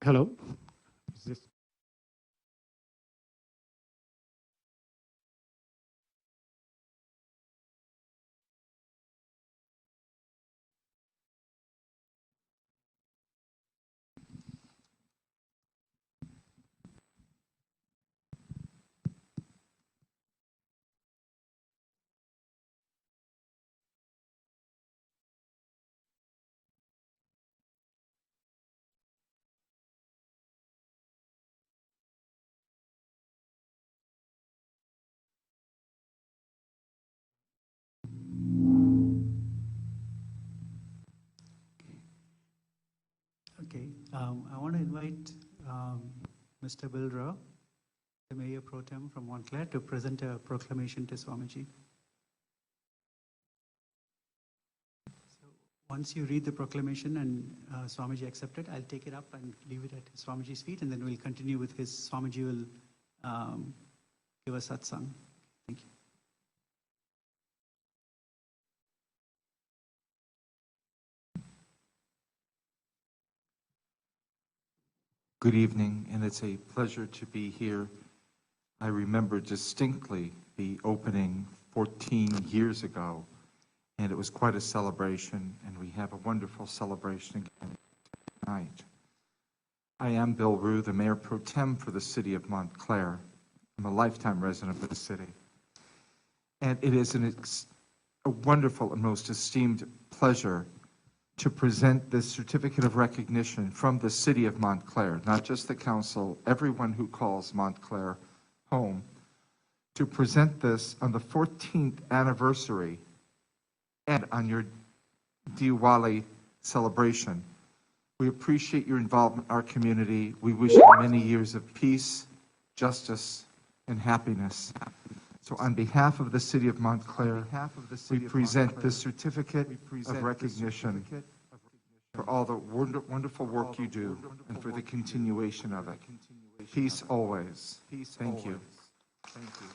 [SPEAKER 12] Hello. Is this?
[SPEAKER 1] Okay, I want to invite Mr. Bill Rao, the Mayor Pro Tem from Montclair, to present a proclamation to Swamiji. So once you read the proclamation and Swamiji accept it, I'll take it up and leave it at Swamiji's feet, and then we'll continue with his. Swamiji will give us satsang. Thank you.
[SPEAKER 13] Good evening, and it's a pleasure to be here. I remember distinctly the opening 14 years ago, and it was quite a celebration, and we have a wonderful celebration again tonight. I am Bill Rue, the Mayor Pro Tem for the city of Montclair. I'm a lifetime resident of the city. And it is a wonderful and most esteemed pleasure to present this certificate of recognition from the city of Montclair, not just the council, everyone who calls Montclair home, to present this on the 14th anniversary and on your Diwali celebration. We appreciate your involvement in our community. We wish you many years of peace, justice, and happiness. So on behalf of the city of Montclair, we present this certificate of recognition for all the wonderful work you do and for the continuation of it. Peace always. Thank you. Thank you.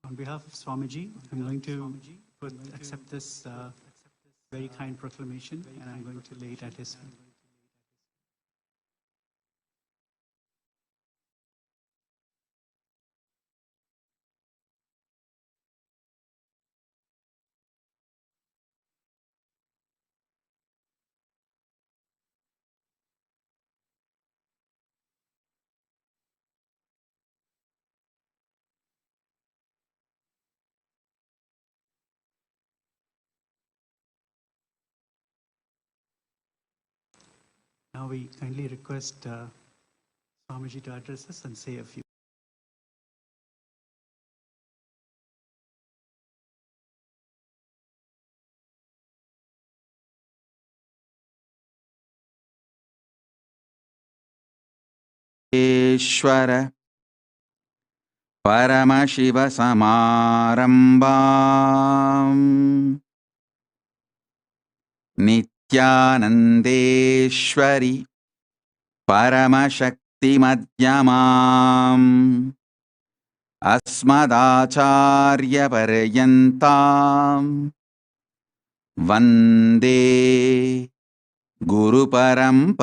[SPEAKER 1] On behalf of Swamiji, I'm going to accept this very kind proclamation, and I'm going to lay it at his feet. Now we kindly request Swamiji to address us and say a few.
[SPEAKER 14] ईश्वर परमशिव समारंभाम् नित्यानन्देश्वरि परमशक्तिमध्यमाम् अस्मदाचार्यपर्यन्ताम् वन्दे गुरुपरम्पराम्.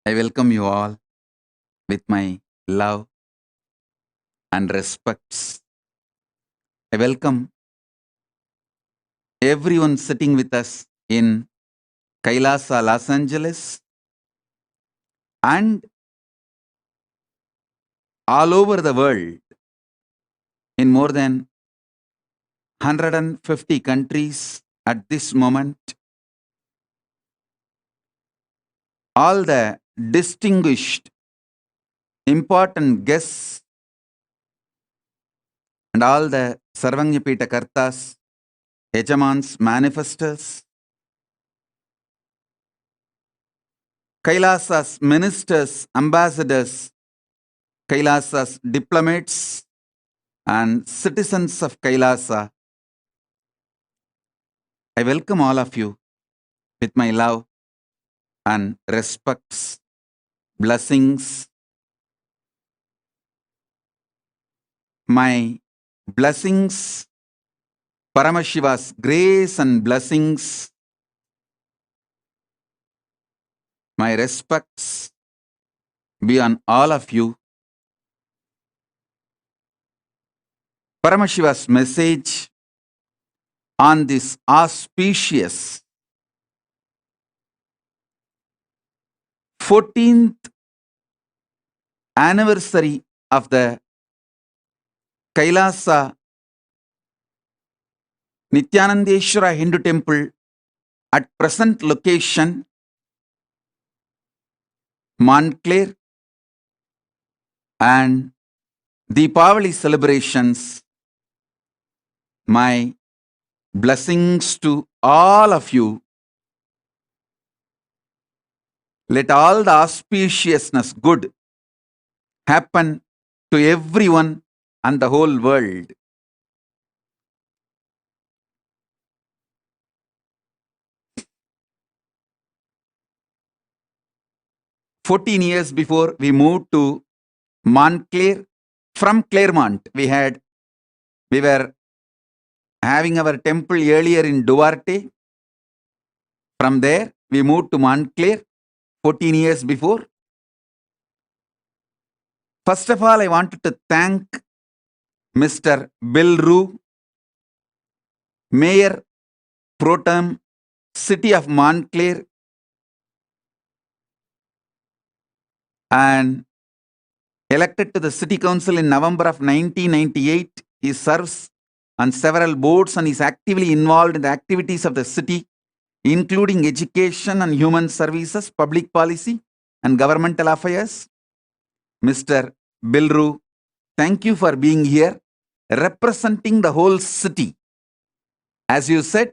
[SPEAKER 14] I welcome you all with my love and respects. I welcome everyone sitting with us in Kailasa, Los Angeles, and all over the world in more than 150 countries at this moment. All the distinguished, important guests and all the Sarvanyapita Kartas, Yajamans, manifestors, Kailasa's ministers, ambassadors, Kailasa's diplomats, and citizens of Kailasa, I welcome all of you with my love and respects, blessings. My blessings, Paramashiva's grace and blessings, my respects be on all of you. Paramashiva's message on this auspicious 14th anniversary of the Kailasa Nithyanandeshwara Hindu Temple at present location, Montclair, and Deepavali celebrations. My blessings to all of you. Let all the auspiciousness good happen to everyone and the whole world. "14 years before we moved to Montclair, from Claremont, we were having our temple earlier in Duarte. From there, we moved to Montclair 14 years before. First of all, I wanted to thank Mr. Bill Rue, Mayor Pro Tem, City of Montclair, and elected to the City Council in November of 1998. He serves on several boards and is actively involved in the activities of the city, including education and human services, public policy, and governmental affairs. Mr. Bill Rue, thank you for being here, representing the whole city. As you said,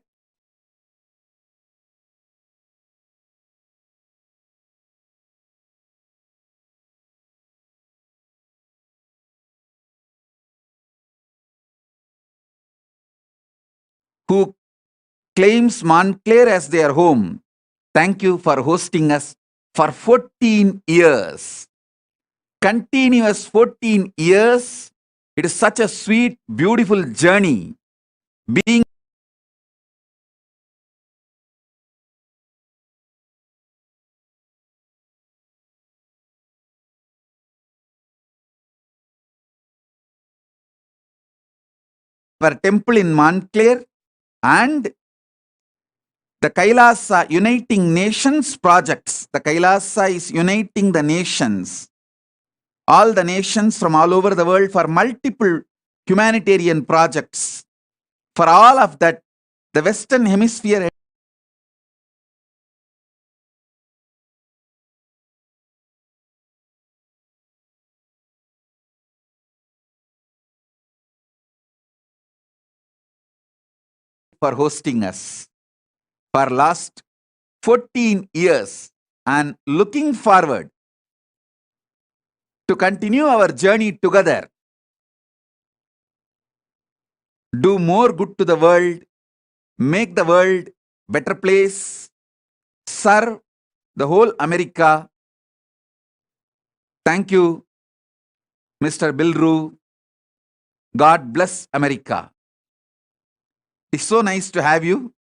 [SPEAKER 14] who claims Montclair as their home. Thank you for hosting us for 14 years. Continuous 14 years. It is such a sweet, beautiful journey. Being our temple in Montclair and the Kailasa Uniting Nations projects. The Kailasa is uniting the nations, all the nations from all over the world, for multiple humanitarian projects. For all of that, the Western Hemisphere for hosting us for last 14 years and looking forward to continue our journey together. Do more good to the world, make the world better place, serve the whole America. Thank you, Mr. Bill Rue. God bless America. It's so nice to have you,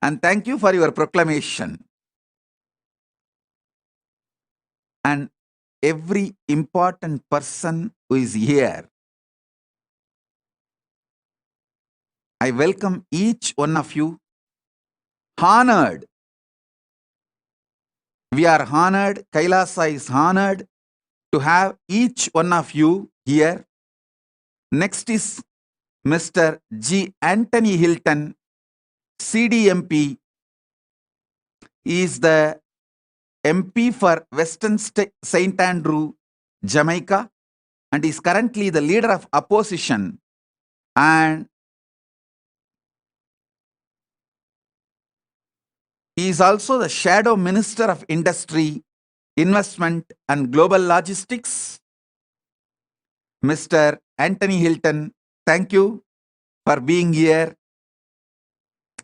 [SPEAKER 14] and thank you for your proclamation. And every important person who is here, I welcome each one of you. Honored. We are honored. Kailasa is honored to have each one of you here. Next is Mr. G. Anthony Hilton, CDMP. He is the MP for Western St. Andrew, Jamaica, and is currently the leader of opposition. And he is also the Shadow Minister of Industry Investment and Global Logistics, Mr. Anthony Hilton. Thank you for being here.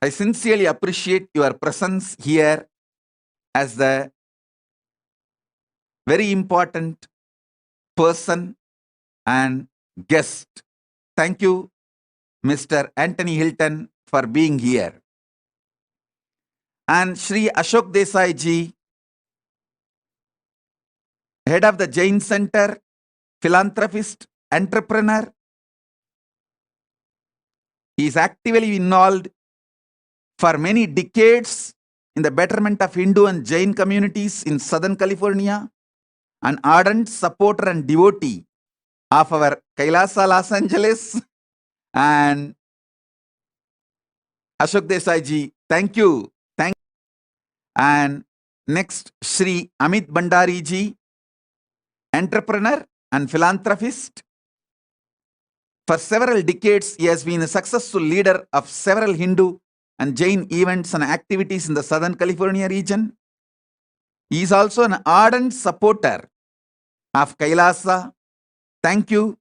[SPEAKER 14] I sincerely appreciate your presence here as the very important person and guest. Thank you, Mr. Anthony Hilton, for being here. And Shri Ashok Desai ji, head of the Jain Center, philanthropist, entrepreneur. He is actively involved for many decades in the betterment of Hindu and Jain communities in Southern California, an ardent supporter and devotee of our Kailasa, Los Angeles. And Ashok Desai ji, thank you. And next, Shri Amit Bhandari ji, entrepreneur and philanthropist. For several decades, he has been a successful leader of several Hindu and Jain events and activities in the Southern California region. He is also an ardent supporter of Kailasa. Thank you,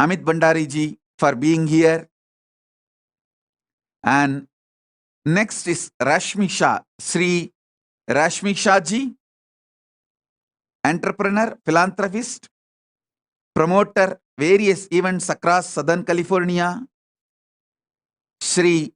[SPEAKER 14] Amit Bhandari ji, for being here. And next is Rashmi Shah, Sri Rashmi Shah ji, entrepreneur, philanthropist, promoter various events across Southern California. Sri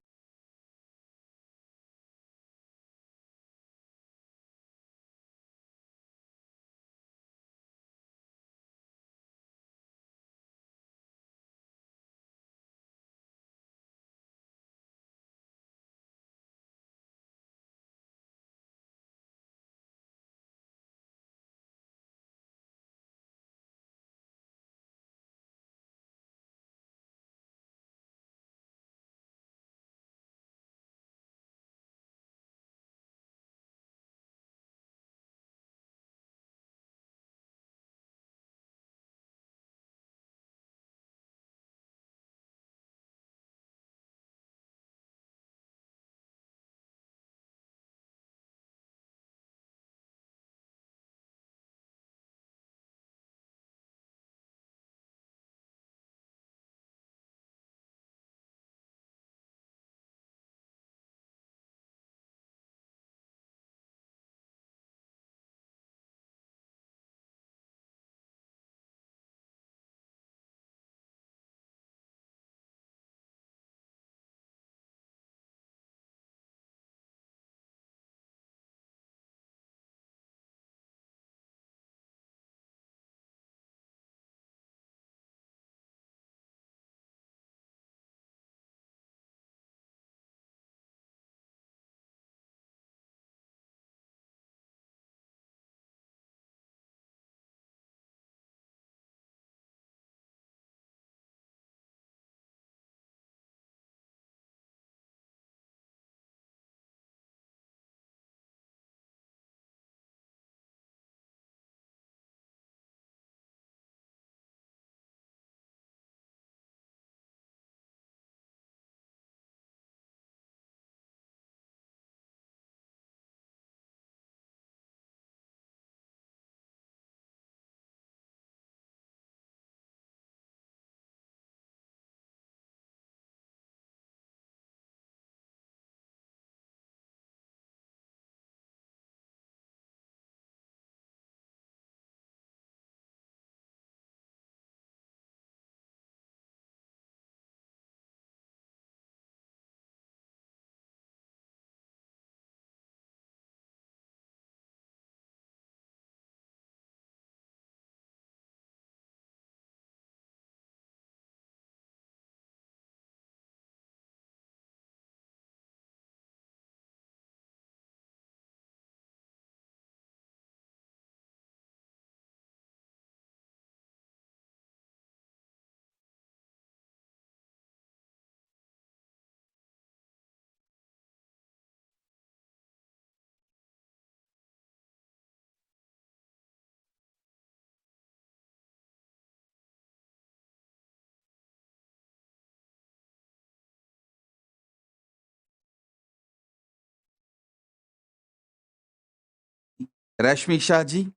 [SPEAKER 14] Rashmi Shahji,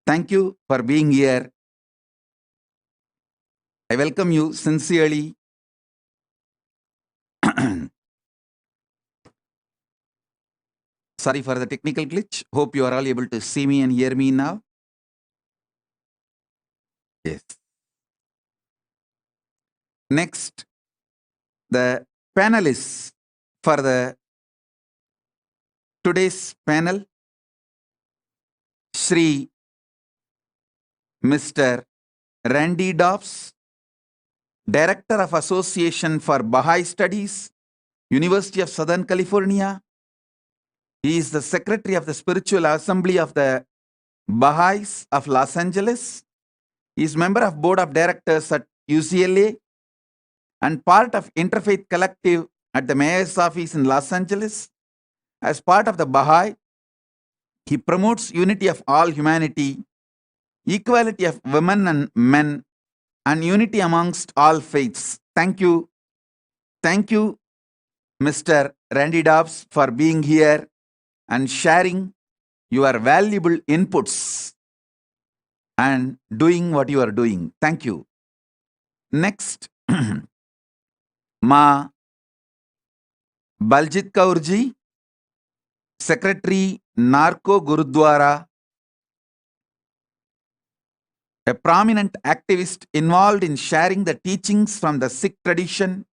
[SPEAKER 14] thank you for being here. I welcome you sincerely. Sorry for the technical glitch. Hope you are all able to see me and hear me now. Yes. Next, the panelists for the today's panel, Shri Mr. Randy Dobbs, Director of Association for Baha'i Studies, University of Southern California. He is the Secretary of the Spiritual Assembly of the Baha'is of Los Angeles. He is member of Board of Directors at UCLA and part of Interfaith Collective at the Mayor's Office in Los Angeles. As part of the Baha'i, he promotes unity of all humanity, equality of women and men, and unity amongst all faiths. Thank you. Thank you, Mr. Randy Dobbs, for being here and sharing your valuable inputs and doing what you are doing. Thank you. Next, Ma Baljit Kaurji, Secretary, Narko Gurudwara, a prominent activist involved in sharing the teachings from the Sikh tradition.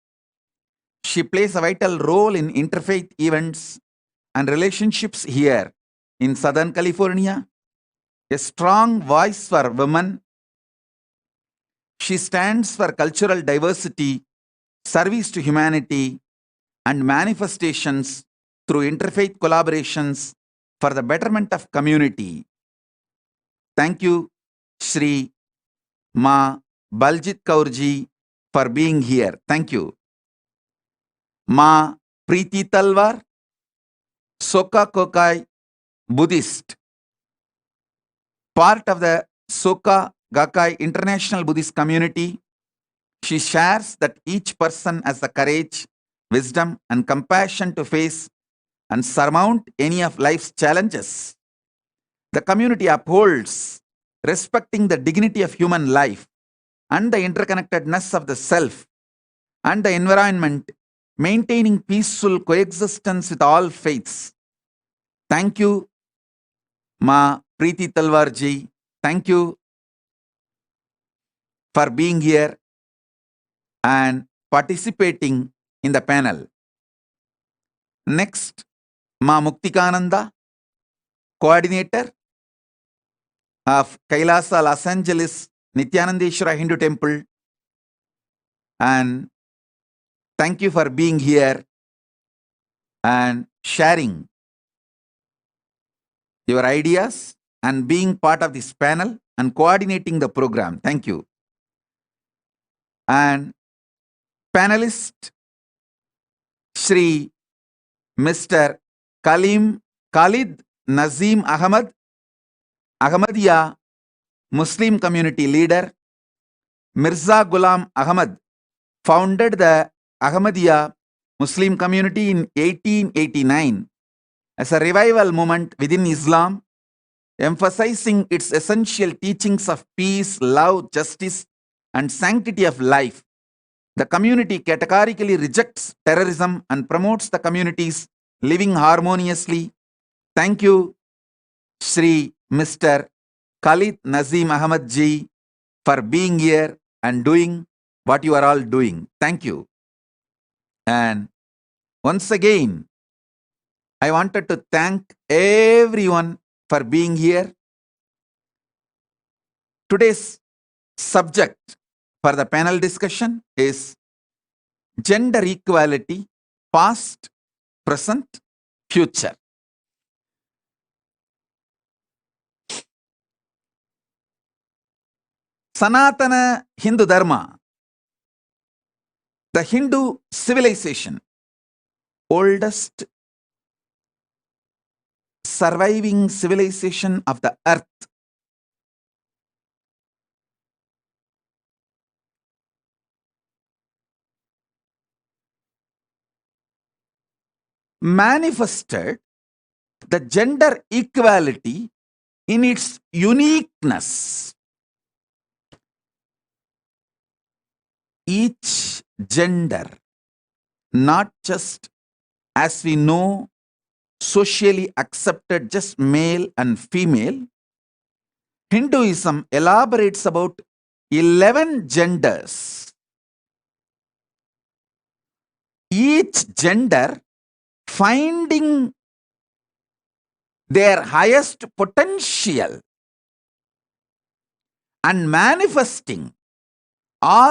[SPEAKER 14] She plays a vital role in interfaith events and relationships here in Southern California. A strong voice for women. She stands for cultural diversity, service to humanity, and manifestations through interfaith collaborations for the betterment of community. Thank you, Shri Ma Baljit Kaurji, for being here. Thank you. Ma Preeti Talwar, Soka Kokai Buddhist, part of the Soka Gakkai International Buddhist Community. She shares that each person has the courage, wisdom, and compassion to face and surmount any of life's challenges. The community upholds respecting the dignity of human life and the interconnectedness of the self and the environment, maintaining peaceful coexistence with all faiths. Thank you, Ma Preeti Talwarji. Thank you for being here and participating in the panel. Next, Ma Muktikananda, Coordinator of Kailasa, Los Angeles, Nithyanandeshwara Hindu Temple. And thank you for being here and sharing your ideas and being part of this panel and coordinating the program. Thank you. And panelist, Shri Mr. Khalid Nazim Ahmad, Ahmadiyya Muslim community leader. Mirza Ghulam Ahmad founded the Ahmadiyya Muslim community in 1889 as a revival movement within Islam, emphasizing its essential teachings of peace, love, justice, and sanctity of life. The community categorically rejects terrorism and promotes the community's living harmoniously. Thank you, Shri Mr. Khalid Nazim Ahmad ji, for being here and doing what you are all doing. Thank you. And once again, I wanted to thank everyone for being here. Today's subject for the panel discussion is gender equality, past, present, future. Sanatana Hindu Dharma, the Hindu civilization, oldest surviving civilization of the earth, manifested the gender equality in its uniqueness. Each gender, not just as we know, socially accepted just male and female. Hinduism elaborates about 11 genders. Each gender finding their highest potential and manifesting all